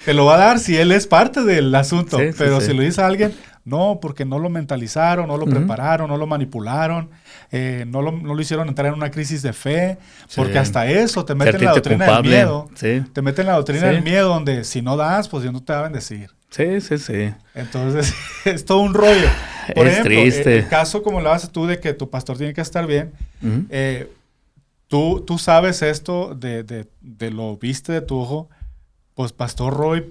Te lo va a dar si él es parte del asunto, Sí, sí, pero sí. si lo dice a alguien, no, porque no lo mentalizaron, no lo prepararon, no lo manipularon, no lo hicieron entrar en una crisis de fe, porque Sí. hasta eso te meten en la Sentirte doctrina del culpable. miedo. Sí. Te meten en la doctrina Sí. del miedo donde si no das, pues Dios no te va a bendecir. Sí, sí, sí. Entonces, es todo un rollo. Por Es ejemplo, triste. el caso como lo haces tú de que tu pastor tiene que estar bien, Ujú. tú sabes esto de lo viste de tu ojo, pues Pastor Roy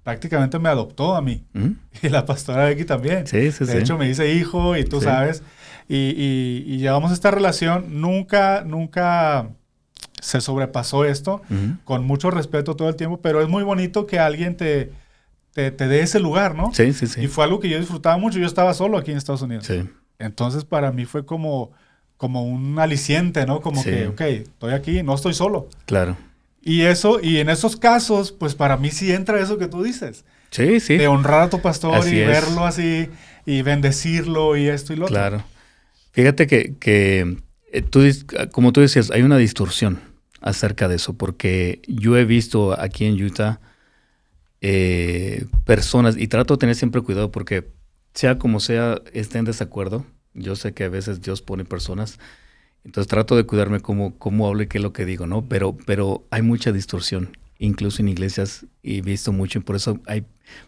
prácticamente me adoptó a mí. Ujú. Y la pastora Becky también. Sí, sí, de sí. hecho, me dice hijo y tú Sí. sabes. Y llevamos esta relación. Nunca se sobrepasó esto. Ujú. Con mucho respeto todo el tiempo. Pero es muy bonito que alguien te dé ese lugar, ¿no? Sí, sí, sí. Y fue algo que yo disfrutaba mucho. Yo estaba solo aquí en Estados Unidos. Sí. Entonces, para mí fue como un aliciente, ¿no? Como Sí. que, ok, estoy aquí, no estoy solo. Claro. Y en esos casos, pues para mí sí entra eso que tú dices. Sí, sí. De honrar a tu pastor Así y es. verlo así y bendecirlo y esto y lo otro. Claro. Fíjate que como tú decías, hay una distorsión acerca de eso, porque yo he visto aquí en Utah personas, y trato de tener siempre cuidado porque sea como sea, esté en desacuerdo. Yo sé que a veces Dios pone personas, entonces trato de cuidarme cómo hablo y qué es lo que digo, ¿no? Pero hay mucha distorsión, incluso en iglesias, y he visto mucho, y por eso hay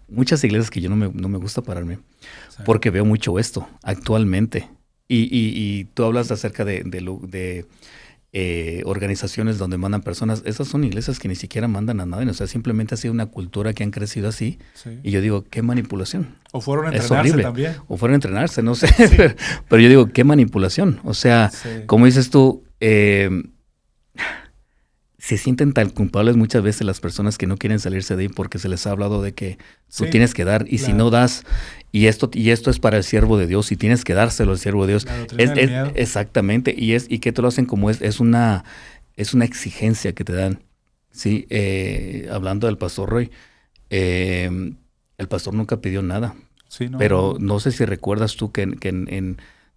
muchas iglesias que yo no me gusta pararme, Sí. porque veo mucho esto actualmente. Y tú hablas acerca de organizaciones donde mandan personas. Esas son iglesias que ni siquiera mandan a nadie. O sea, simplemente ha sido una cultura que han crecido así. Sí. Y yo digo, qué manipulación. O fueron a Es entrenarse horrible. también. O fueron a entrenarse, no sé. Pero yo digo, qué manipulación. O sea, Sí. como dices tú, se sienten tan culpables muchas veces las personas que no quieren salirse de ahí porque se les ha hablado de que tú Sí, tienes que dar y si claro. no das, y esto es para el siervo de Dios y tienes que dárselo al siervo de Dios. La doctrina del miedo. Exactamente, y que te lo hacen como es una exigencia que te dan. Sí, hablando del pastor Roy, El pastor nunca pidió nada. Sí, no, Pero no sé si recuerdas tú que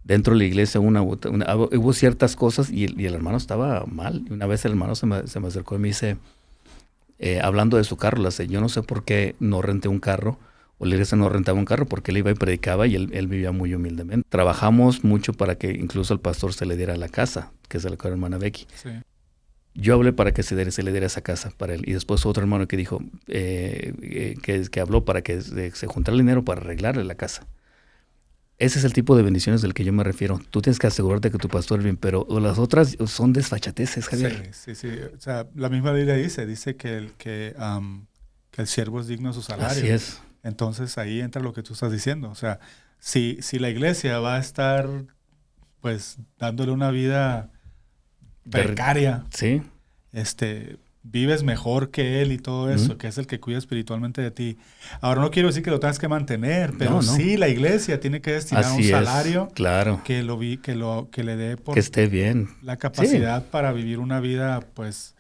dentro de la iglesia hubo ciertas cosas y el hermano estaba mal. Y una vez el hermano se me acercó y me dice, hablando de su carro, le dice, yo no sé por qué no renté un carro, o la iglesia no rentaba un carro, porque él iba y predicaba y él vivía muy humildemente. Trabajamos mucho para que incluso al pastor se le diera la casa, que se le quedó a la hermana Becky. Sí. Yo hablé para que se le diera esa casa para él. Y después otro hermano que dijo, que habló para que se juntara el dinero para arreglarle la casa. Ese es el tipo de bendiciones del que yo me refiero. Tú tienes que asegurarte que tu pastor es bien, pero las otras son desfachateces, Javier. Sí. O sea, la misma Biblia dice que el siervo es digno de su salario. Así es. Entonces ahí entra lo que tú estás diciendo. O sea, si la iglesia va a estar, pues, dándole una vida precaria, sí, vives mejor que él y todo eso, que es el que cuida espiritualmente de ti. Ahora, no quiero decir que lo tengas que mantener, pero no. Sí, la iglesia tiene que destinar Así un salario es, claro. que le dé por que esté bien. la capacidad para vivir una vida, pues,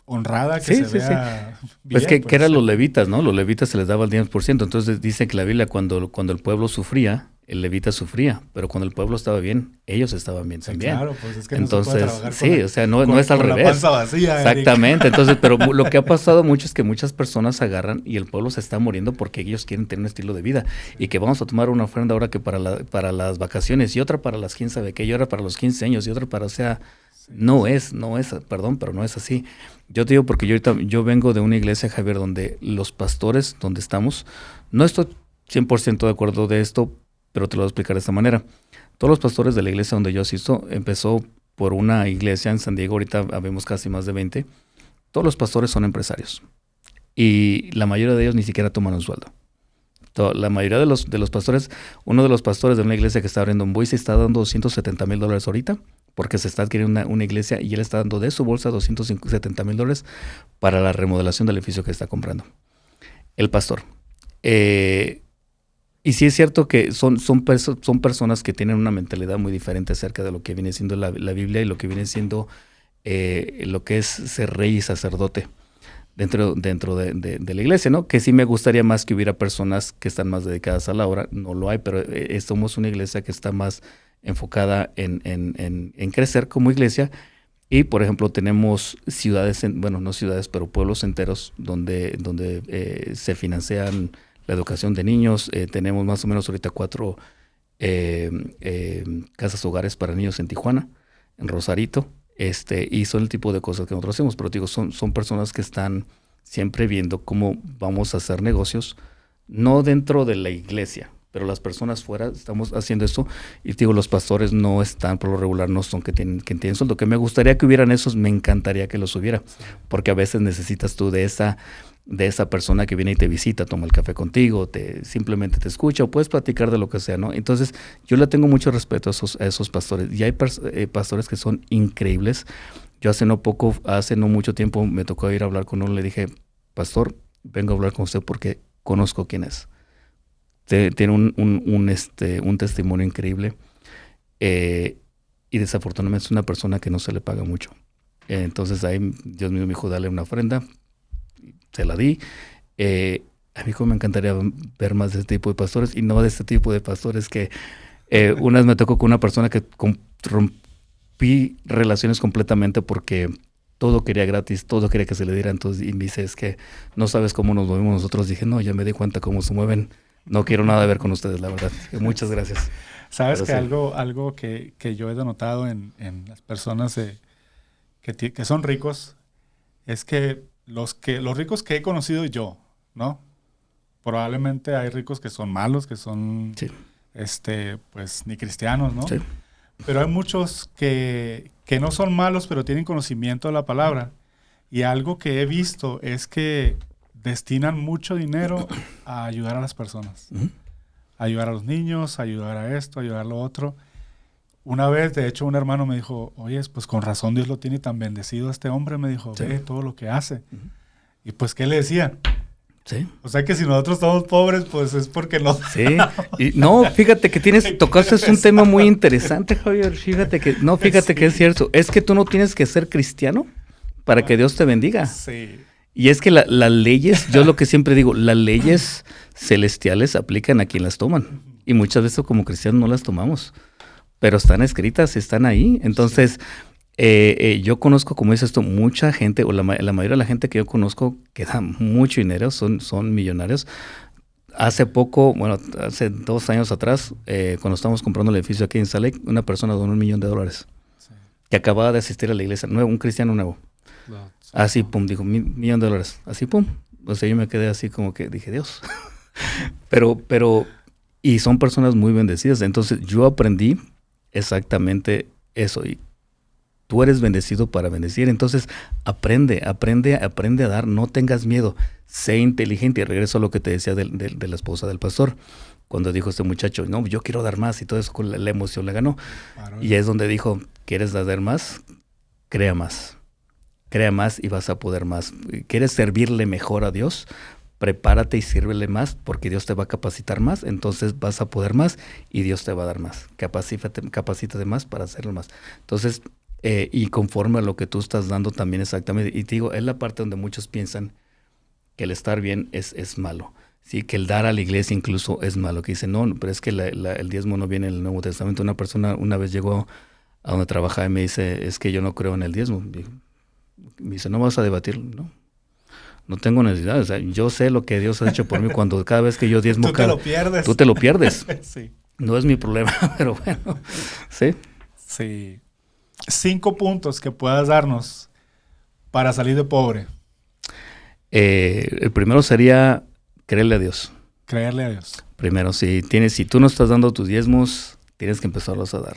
honrada, que Sí, se vea bien. Pues que eran los levitas, ¿no? Los levitas se les daba el 10%. Entonces dice que la Biblia cuando el pueblo sufría, el levita sufría, pero cuando el pueblo estaba bien, ellos estaban bien también. Claro, pues es que entonces, no se puede trabajar sí, o sea, no es al con revés. La panza vacía, exactamente. Entonces, pero lo que ha pasado mucho es que muchas personas agarran y el pueblo se está muriendo porque ellos quieren tener un estilo de vida y que vamos a tomar una ofrenda ahora que para las vacaciones y otra para las quién sabe qué, y otra para los 15 años y otra para, o sea, no es, perdón, pero no es así. Yo te digo porque yo vengo de una iglesia, Javier, donde los pastores, donde estamos, no estoy 100% de acuerdo de esto, pero te lo voy a explicar de esta manera. Todos los pastores de la iglesia donde yo asisto, empezó por una iglesia en San Diego, ahorita habemos casi más de 20, todos los pastores son empresarios y la mayoría de ellos ni siquiera toman un sueldo. La mayoría de los pastores, uno de los pastores de una iglesia que está abriendo en Boise está dando $270,000 ahorita, porque se está adquiriendo una iglesia y él está dando de su bolsa $270,000 para la remodelación del edificio que está comprando. El pastor. Y sí es cierto que son personas que tienen una mentalidad muy diferente acerca de lo que viene siendo la Biblia y lo que viene siendo lo que es ser rey y sacerdote dentro de la iglesia, ¿no? Que sí me gustaría más que hubiera personas que están más dedicadas a la obra. No lo hay, pero somos una iglesia que está más enfocada en crecer como iglesia. Y, por ejemplo, tenemos ciudades, no ciudades, pero pueblos enteros donde se financian la educación de niños. Tenemos más o menos ahorita 4 casas hogares para niños en Tijuana, en Rosarito, y son el tipo de cosas que nosotros hacemos. Pero digo, son personas que están siempre viendo cómo vamos a hacer negocios, no dentro de la iglesia, pero las personas fuera estamos haciendo esto. Y digo, los pastores no están, por lo regular, no son que tienen sueldo. Que me gustaría que hubieran esos, me encantaría que los hubiera, porque a veces necesitas tú de esa persona que viene y te visita, toma el café contigo, simplemente te escucha o puedes platicar de lo que sea, ¿no? Entonces, yo le tengo mucho respeto a esos pastores. Y hay pastores que son increíbles. Yo hace no mucho tiempo me tocó ir a hablar con uno, le dije, pastor, vengo a hablar con usted porque conozco quién es. Tiene un testimonio increíble y desafortunadamente es una persona que no se le paga mucho. Entonces ahí Dios mío me dijo, dale una ofrenda, se la di. A mí me encantaría ver más de este tipo de pastores y no de este tipo de pastores que una vez me tocó con una persona que rompí relaciones completamente porque todo quería gratis, todo quería que se le diera. Entonces, y me dice, es que no sabes cómo nos movemos nosotros. Dije, no, ya me di cuenta cómo se mueven. No quiero nada que ver con ustedes, la verdad. Muchas gracias. Sabes que sí. algo que yo he denotado en las personas que son ricos es que los ricos que he conocido yo, ¿no? Probablemente hay ricos que son malos, que son, sí. Pues ni cristianos, ¿no? Sí. Pero hay muchos que no son malos, pero tienen conocimiento de la palabra. Y algo que he visto es que destinan mucho dinero a ayudar a las personas. Uh-huh. Ayudar a los niños, ayudar a esto, ayudar a lo otro. Una vez, de hecho, un hermano me dijo, oye, pues con razón Dios lo tiene tan bendecido a este hombre. Me dijo, sí. Ve todo lo que hace. Uh-huh. Y pues, ¿qué le decía? Sí. O sea que si nosotros estamos pobres, pues es porque no. Sí. Y no, fíjate que tocaste un tema muy interesante, Javier. Fíjate que sí. Que es cierto. Es que tú no tienes que ser cristiano para que Dios te bendiga. Sí. Y es que las leyes, yo lo que siempre digo, las leyes celestiales aplican a quien las toman. Y muchas veces como cristianos no las tomamos. Pero están escritas, están ahí. Entonces, yo conozco, como dices tú, mucha gente, o la mayoría de la gente que yo conozco que da mucho dinero, son millonarios. Hace poco, bueno, hace 2 años atrás, cuando estábamos comprando el edificio aquí en Salt Lake, una persona donó $1 millón Sí. que acababa de asistir a la iglesia, nuevo, un cristiano nuevo. Así, pum, dijo, $1 millón. Así, pum. O sea, yo me quedé así como que dije, Dios. pero, y son personas muy bendecidas. Entonces, yo aprendí exactamente eso. Y tú eres bendecido para bendecir. Entonces, aprende a dar. No tengas miedo. Sé inteligente. Y regreso a lo que te decía de la esposa del pastor. Cuando dijo este muchacho, no, yo quiero dar más. Y todo eso con la emoción le ganó. Claro. Y es donde dijo, ¿quieres dar más? Crea más. Crea más y vas a poder más. ¿Quieres servirle mejor a Dios? Prepárate y sírvele más porque Dios te va a capacitar más. Entonces vas a poder más y Dios te va a dar más. Capacítate más para hacerlo más. Entonces, y conforme a lo que tú estás dando también exactamente. Y te digo, es la parte donde muchos piensan que el estar bien es malo. Sí, que el dar a la iglesia incluso es malo. Que dicen, no, pero es que el diezmo no viene en el Nuevo Testamento. Una persona una vez llegó a donde trabajaba y me dice, es que yo no creo en el diezmo. Me dice, ¿no vas a debatir? No tengo necesidad. O sea, yo sé lo que Dios ha hecho por mí. Cuando cada vez que yo diezmo, tú te lo pierdes. Sí. No es mi problema, pero bueno. Sí. Sí. 5 puntos que puedas darnos para salir de pobre. El primero sería creerle a Dios. Creerle a Dios. Primero, si tú no estás dando tus diezmos, tienes que empezarlos a dar.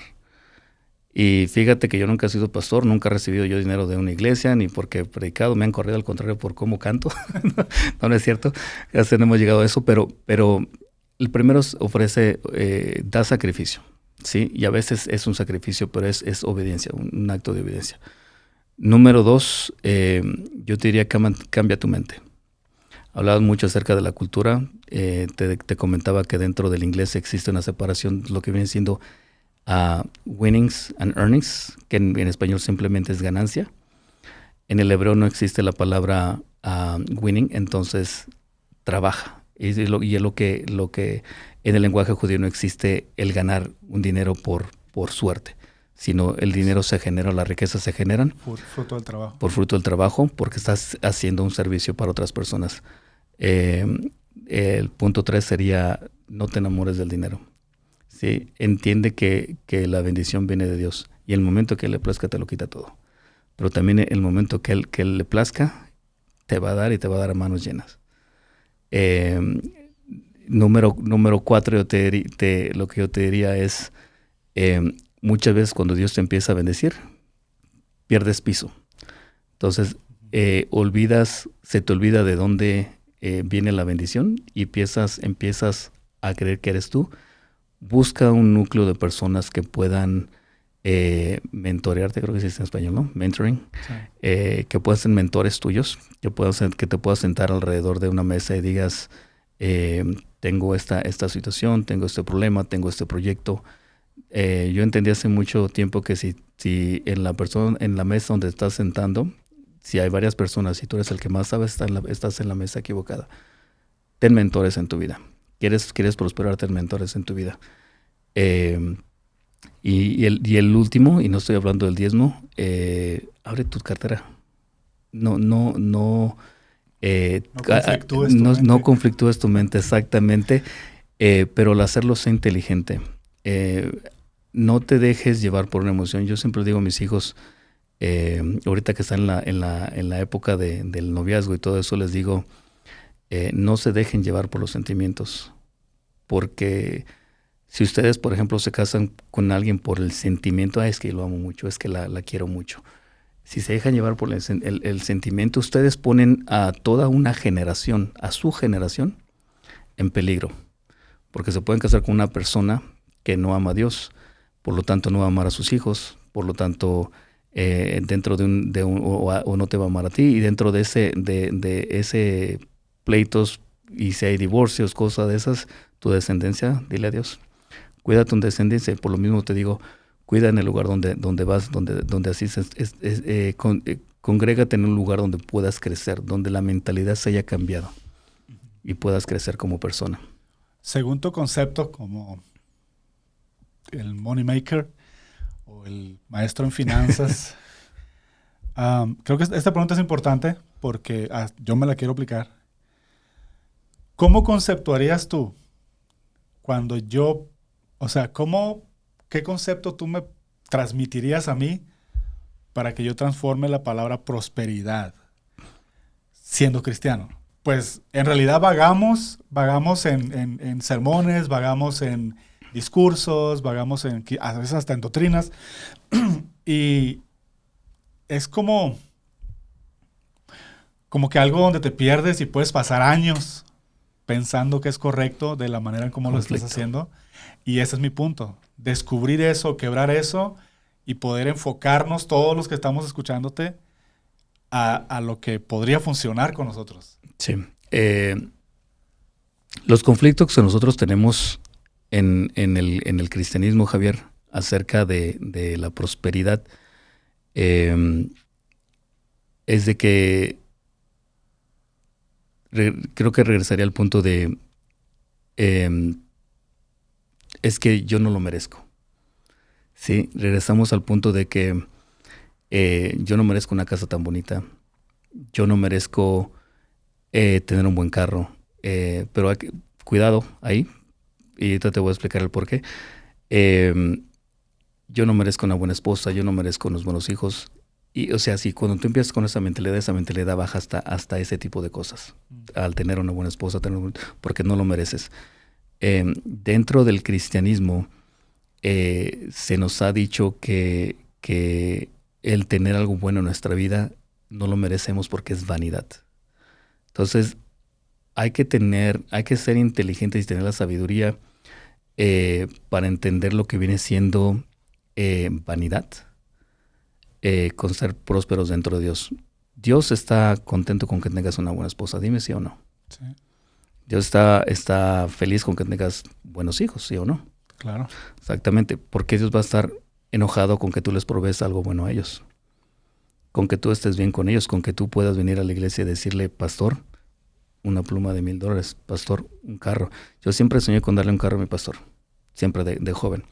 Y fíjate que yo nunca he sido pastor, nunca he recibido yo dinero de una iglesia, ni porque he predicado, me han corrido al contrario por cómo canto. No es cierto, ya no hemos llegado a eso, pero el primero ofrece, da sacrificio, ¿sí? Y a veces es un sacrificio, pero es obediencia, un acto de obediencia. Número 2, yo te diría cambia tu mente. Hablabas mucho acerca de la cultura, te comentaba que dentro del inglés existe una separación, lo que viene siendo winnings and earnings, que en español simplemente es ganancia. En el hebreo no existe la palabra winning, entonces trabaja. Y es lo que en el lenguaje judío no existe el ganar un dinero por suerte, sino el dinero se genera, las riquezas se generan por fruto del trabajo. Por fruto del trabajo, porque estás haciendo un servicio para otras personas. El punto 3 sería, no te enamores del dinero. ¿Sí? Entiende que la bendición viene de Dios y el momento que Él le plazca te lo quita todo. Pero también el momento que Él le plazca te va a dar y te va a dar a manos llenas. Número 4, lo que yo te diría es, muchas veces cuando Dios te empieza a bendecir, pierdes piso. Entonces, se te olvida de dónde viene la bendición y empiezas a creer que eres tú. Busca un núcleo de personas que puedan mentorearte, creo que se dice en español, ¿no? Mentoring. Sí. Que puedan ser mentores tuyos, que te puedas sentar alrededor de una mesa y digas, tengo esta situación, tengo este problema, tengo este proyecto. Yo entendí hace mucho tiempo que si en la mesa donde estás sentando, si hay varias personas y tú eres el que más sabes, estás en la mesa equivocada. Ten mentores en tu vida. ¿Quieres prosperar? Ten mentores en tu vida. Y el último, y no estoy hablando del diezmo, abre tu cartera. No conflictúes tu mente, exactamente, pero al hacerlo sé inteligente. No te dejes llevar por una emoción. Yo siempre digo a mis hijos, ahorita que están en la época del noviazgo y todo eso, les digo, no se dejen llevar por los sentimientos, porque si ustedes, por ejemplo, se casan con alguien por el sentimiento, es que lo amo mucho, es que la quiero mucho. Si se dejan llevar por el sentimiento, ustedes ponen a toda una generación, a su generación, en peligro, porque se pueden casar con una persona que no ama a Dios, por lo tanto no va a amar a sus hijos, por lo tanto dentro o no te va a amar a ti, y dentro de ese pleitos, y si hay divorcios, cosas de esas, tu descendencia, dile a Dios, cuida tu descendencia. Por lo mismo te digo, cuida en el lugar donde vas, donde asistes, congrégate en un lugar donde puedas crecer, donde la mentalidad se haya cambiado y puedas crecer como persona. Según tu concepto como el money maker o el maestro en finanzas, creo que esta pregunta es importante porque yo me la quiero aplicar. ¿Cómo conceptuarías tú cuando qué concepto tú me transmitirías a mí para que yo transforme la palabra prosperidad siendo cristiano? Pues en realidad vagamos en sermones, vagamos en discursos, vagamos a veces hasta en doctrinas y es como que algo donde te pierdes y puedes pasar años pensando que es correcto de la manera en cómo lo estás haciendo. Y ese es mi punto. Descubrir eso, quebrar eso y poder enfocarnos todos los que estamos escuchándote a lo que podría funcionar con nosotros. Sí. Los conflictos que nosotros tenemos en el cristianismo, Javier, acerca de la prosperidad, es de que creo que regresaría al punto de es que yo no lo merezco. Sí, regresamos al punto de que yo no merezco una casa tan bonita, yo no merezco tener un buen carro, pero cuidado ahí, y ahorita te voy a explicar el por qué. Yo no merezco una buena esposa, yo no merezco unos buenos hijos. Y, o sea, si cuando tú empiezas con esa mentalidad baja hasta ese tipo de cosas. Al tener una buena esposa, porque no lo mereces. Dentro del cristianismo se nos ha dicho que el tener algo bueno en nuestra vida no lo merecemos porque es vanidad. Entonces, hay que ser inteligentes y tener la sabiduría para entender lo que viene siendo vanidad. Con ser prósperos dentro de Dios. Dios está contento con que tengas una buena esposa, dime sí o no. Sí. Dios está feliz con que tengas buenos hijos, sí o no. Claro. Exactamente. ¿Por qué Dios va a estar enojado con que tú les provees algo bueno a ellos? Con que tú estés bien con ellos, con que tú puedas venir a la iglesia y decirle, pastor, una pluma de $1,000, pastor, un carro. Yo siempre soñé con darle un carro a mi pastor, siempre de joven.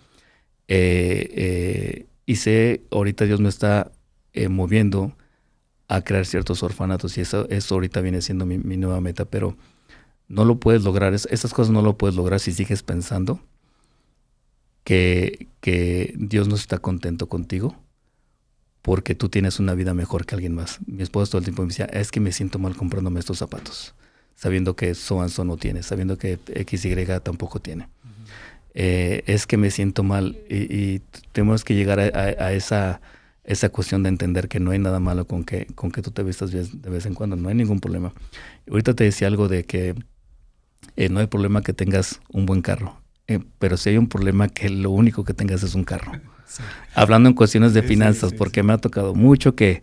Y sé, ahorita Dios me está moviendo a crear ciertos orfanatos y eso ahorita viene siendo mi nueva meta, pero no lo puedes lograr, esas cosas no lo puedes lograr si sigues pensando que Dios no está contento contigo porque tú tienes una vida mejor que alguien más. Mi esposa todo el tiempo me decía, es que me siento mal comprándome estos zapatos, sabiendo que so no tiene, sabiendo que XY tampoco tiene. Es que me siento mal y tenemos que llegar a esa cuestión de entender que no hay nada malo con que tú te vistas de vez en cuando, no hay ningún problema. Ahorita te decía algo de que no hay problema que tengas un buen carro, pero sí hay un problema que lo único que tengas es un carro. Sí. Hablando en cuestiones de finanzas, porque me ha tocado mucho que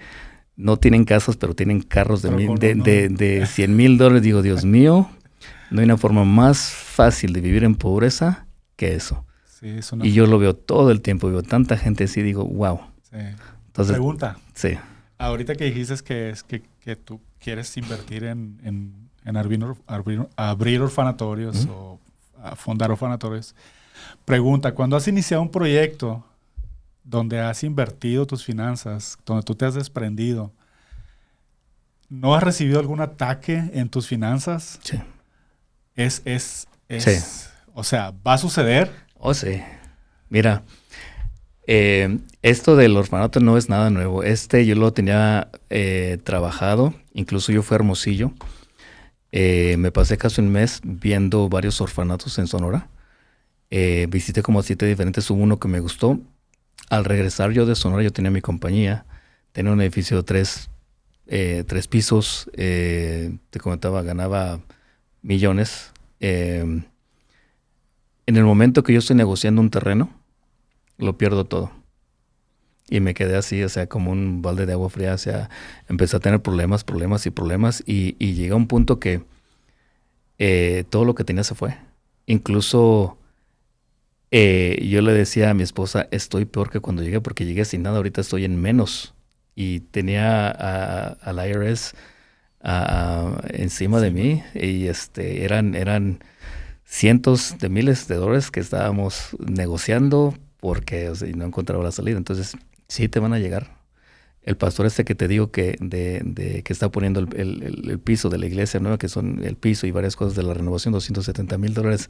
no tienen casas, pero tienen carros de $100,000. Digo, Dios mío, no hay una forma más fácil de vivir en pobreza que eso. Sí, y yo lo veo todo el tiempo, veo tanta gente así, digo, wow. Sí. Entonces, pregunta. Sí. Ahorita que dijiste que tú quieres invertir en abrir orfanatorios o fundar orfanatorios, pregunta, cuando has iniciado un proyecto donde has invertido tus finanzas, donde tú te has desprendido, ¿no has recibido algún ataque en tus finanzas? Sí. Sí. O sea, ¿va a suceder? Oh, sí. Mira, esto del orfanato no es nada nuevo. Yo lo tenía trabajado. Incluso yo fui a Hermosillo. Me pasé casi un mes viendo varios orfanatos en Sonora. Visité como 7 diferentes. Hubo uno que me gustó. Al regresar yo de Sonora, yo tenía mi compañía. Tenía un edificio de 3 pisos. Te comentaba, ganaba millones. En el momento que yo estoy negociando un terreno, lo pierdo todo. Y me quedé así, o sea, como un balde de agua fría. O sea, empecé a tener problemas. Y llegué a un punto que todo lo que tenía se fue. Incluso yo le decía a mi esposa, estoy peor que cuando llegué, porque llegué sin nada, ahorita estoy en menos. y tenía al IRS encima de mí y eran cientos de miles de dólares que estábamos negociando porque no encontraba la salida. Entonces, sí te van a llegar. El pastor que te digo que está poniendo el piso de la iglesia nueva, que son el piso y varias cosas de la renovación, $270,000.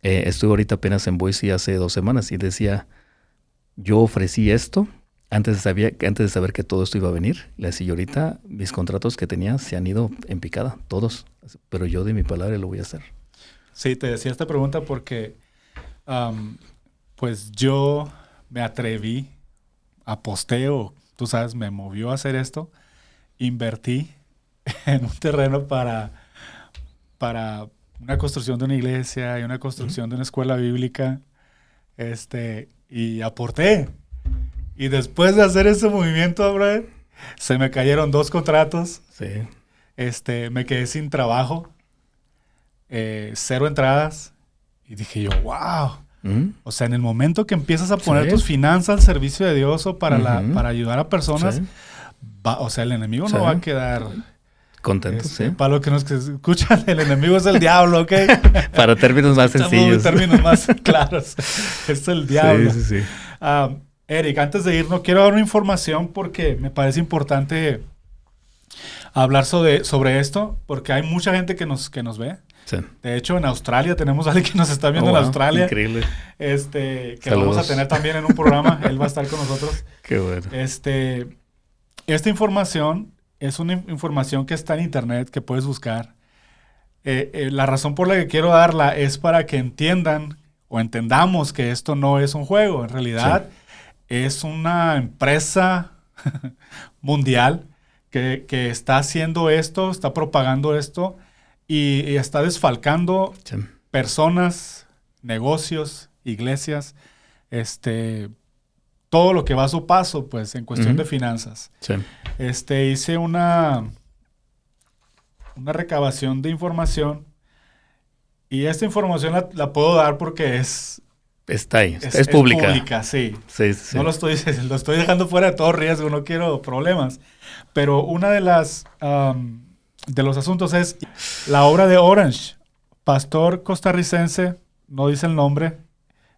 Estuve ahorita apenas en Boise hace 2 semanas y decía, yo ofrecí esto antes de saber que todo esto iba a venir. Le decía, y ahorita mis contratos que tenía se han ido en picada, todos. Pero yo de mi palabra lo voy a hacer. Sí, te decía esta pregunta porque pues yo me atreví, aposté o tú sabes, me movió a hacer esto. Invertí en un terreno para una construcción de una iglesia y una construcción de una escuela bíblica. Y aporté. Y después de hacer ese movimiento, brother, se me cayeron 2 contratos. Sí. Me quedé sin trabajo. 0 entradas. Y dije yo, wow. O sea, en el momento que empiezas a poner tus finanzas al servicio de Dios o para ayudar a personas, o sea, el enemigo no va a quedar contento. Para los que nos escuchan, el enemigo es el diablo, ¿ok? Para términos más sencillos. Términos más claros. Es el diablo. Sí. Eric, antes de irnos, quiero dar una información porque me parece importante hablar sobre esto, porque hay mucha gente que nos ve. Sí. De hecho, en Australia tenemos a alguien que nos está viendo en Australia. Increíble. Que lo vamos a tener también en un programa. Él va a estar con nosotros. Qué bueno. Esta información es una información que está en internet, que puedes buscar. La razón por la que quiero darla es para que entiendan o entendamos que esto no es un juego. En realidad es una empresa mundial que está haciendo esto, está propagando esto y está desfalcando personas, negocios, iglesias, todo lo que va a su paso, pues, en cuestión de finanzas. Sí. Hice una recabación de información y esta información la puedo dar porque está ahí, es pública. Es pública, sí. Sí. No lo estoy dejando fuera de todo riesgo, no quiero problemas. Pero una de los asuntos es la obra de Orange, pastor costarricense, no dice el nombre,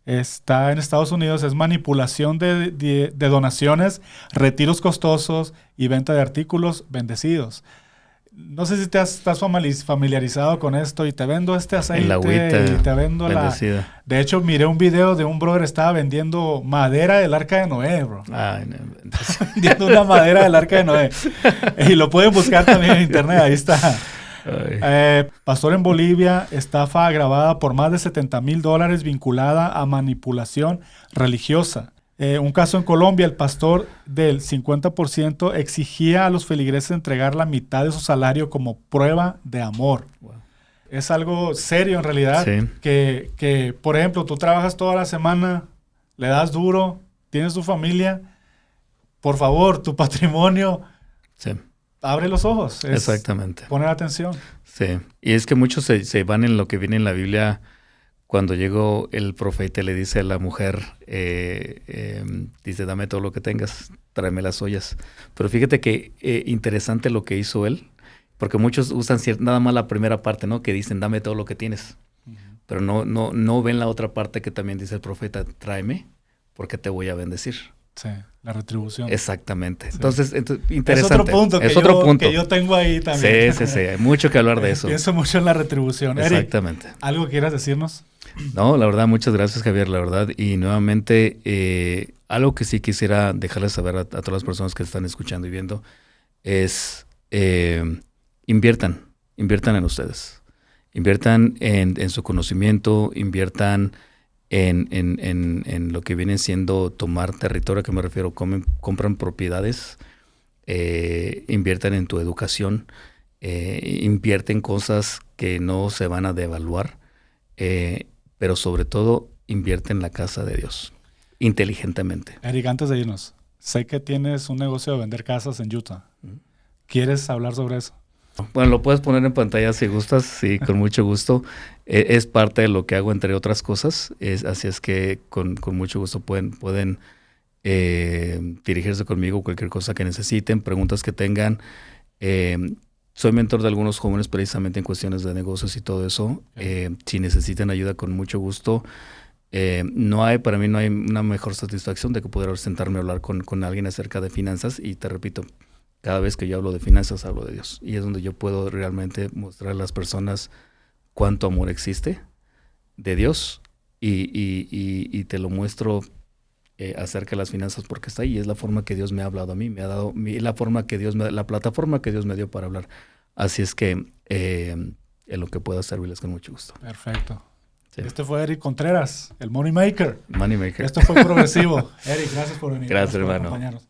está en Estados Unidos, es manipulación de donaciones, retiros costosos y venta de artículos bendecidos. No sé si estás familiarizado con esto y te vendo este aceite la agüita y te vendo bendecida. De hecho, miré un video de un brother que estaba vendiendo madera del Arca de Noé, bro. Ay, no. Vendiendo una madera del Arca de Noé. Y lo pueden buscar también en internet, ahí está. Pastor en Bolivia, estafa agravada por más de $70,000 vinculada a manipulación religiosa. Un caso en Colombia, el pastor del 50% exigía a los feligreses entregar la mitad de su salario como prueba de amor. Wow. Es algo serio en realidad, que, por ejemplo, tú trabajas toda la semana, le das duro, tienes tu familia, por favor, tu patrimonio, abre los ojos. Exactamente. Poner atención. Sí, y es que muchos se van en lo que viene en la Biblia. Cuando llegó el profeta le dice a la mujer, dice, dame todo lo que tengas, tráeme las ollas. Pero fíjate que interesante lo que hizo él, porque muchos usan nada más la primera parte, ¿no? Que dicen, dame todo lo que tienes. Uh-huh. Pero no ven la otra parte que también dice el profeta, tráeme, porque te voy a bendecir. Sí, la retribución. Exactamente. Sí. Entonces, interesante. Es otro punto que yo tengo ahí también. Sí. Hay mucho que hablar de eso. Pienso mucho en la retribución. Exactamente. Eric, ¿algo que quieras decirnos? No, la verdad, muchas gracias, Javier, la verdad. Y nuevamente, algo que sí quisiera dejarles saber a todas las personas que están escuchando y viendo es inviertan en ustedes. Inviertan en su conocimiento, inviertan en lo que viene siendo tomar territorio, ¿a qué me refiero? Compran propiedades, inviertan en tu educación, invierten cosas que no se van a devaluar, pero sobre todo invierten en la casa de Dios, inteligentemente. Eric, antes de irnos, sé que tienes un negocio de vender casas en Utah. ¿Quieres hablar sobre eso? Bueno, lo puedes poner en pantalla si gustas, sí, con mucho gusto. Es parte de lo que hago, entre otras cosas. Así es que con mucho gusto pueden dirigirse conmigo, cualquier cosa que necesiten, preguntas que tengan. Soy mentor de algunos jóvenes precisamente en cuestiones de negocios y todo eso. Si necesitan ayuda, con mucho gusto. Para mí no hay una mejor satisfacción de que poder sentarme a hablar con alguien acerca de finanzas. Y te repito, cada vez que yo hablo de finanzas, hablo de Dios. Y es donde yo puedo realmente mostrar a las personas cuánto amor existe de Dios. Y te lo muestro acerca de las finanzas porque está ahí. Y es la forma que Dios me ha hablado a mí. Me ha dado la plataforma que Dios me dio para hablar. Así es que en lo que pueda servirles con mucho gusto. Perfecto. Sí. Este fue Eric Contreras, el Money Maker. Money Maker. Esto fue Progresivo. Eric, gracias por venir. Gracias, por hermano. acompañarnos.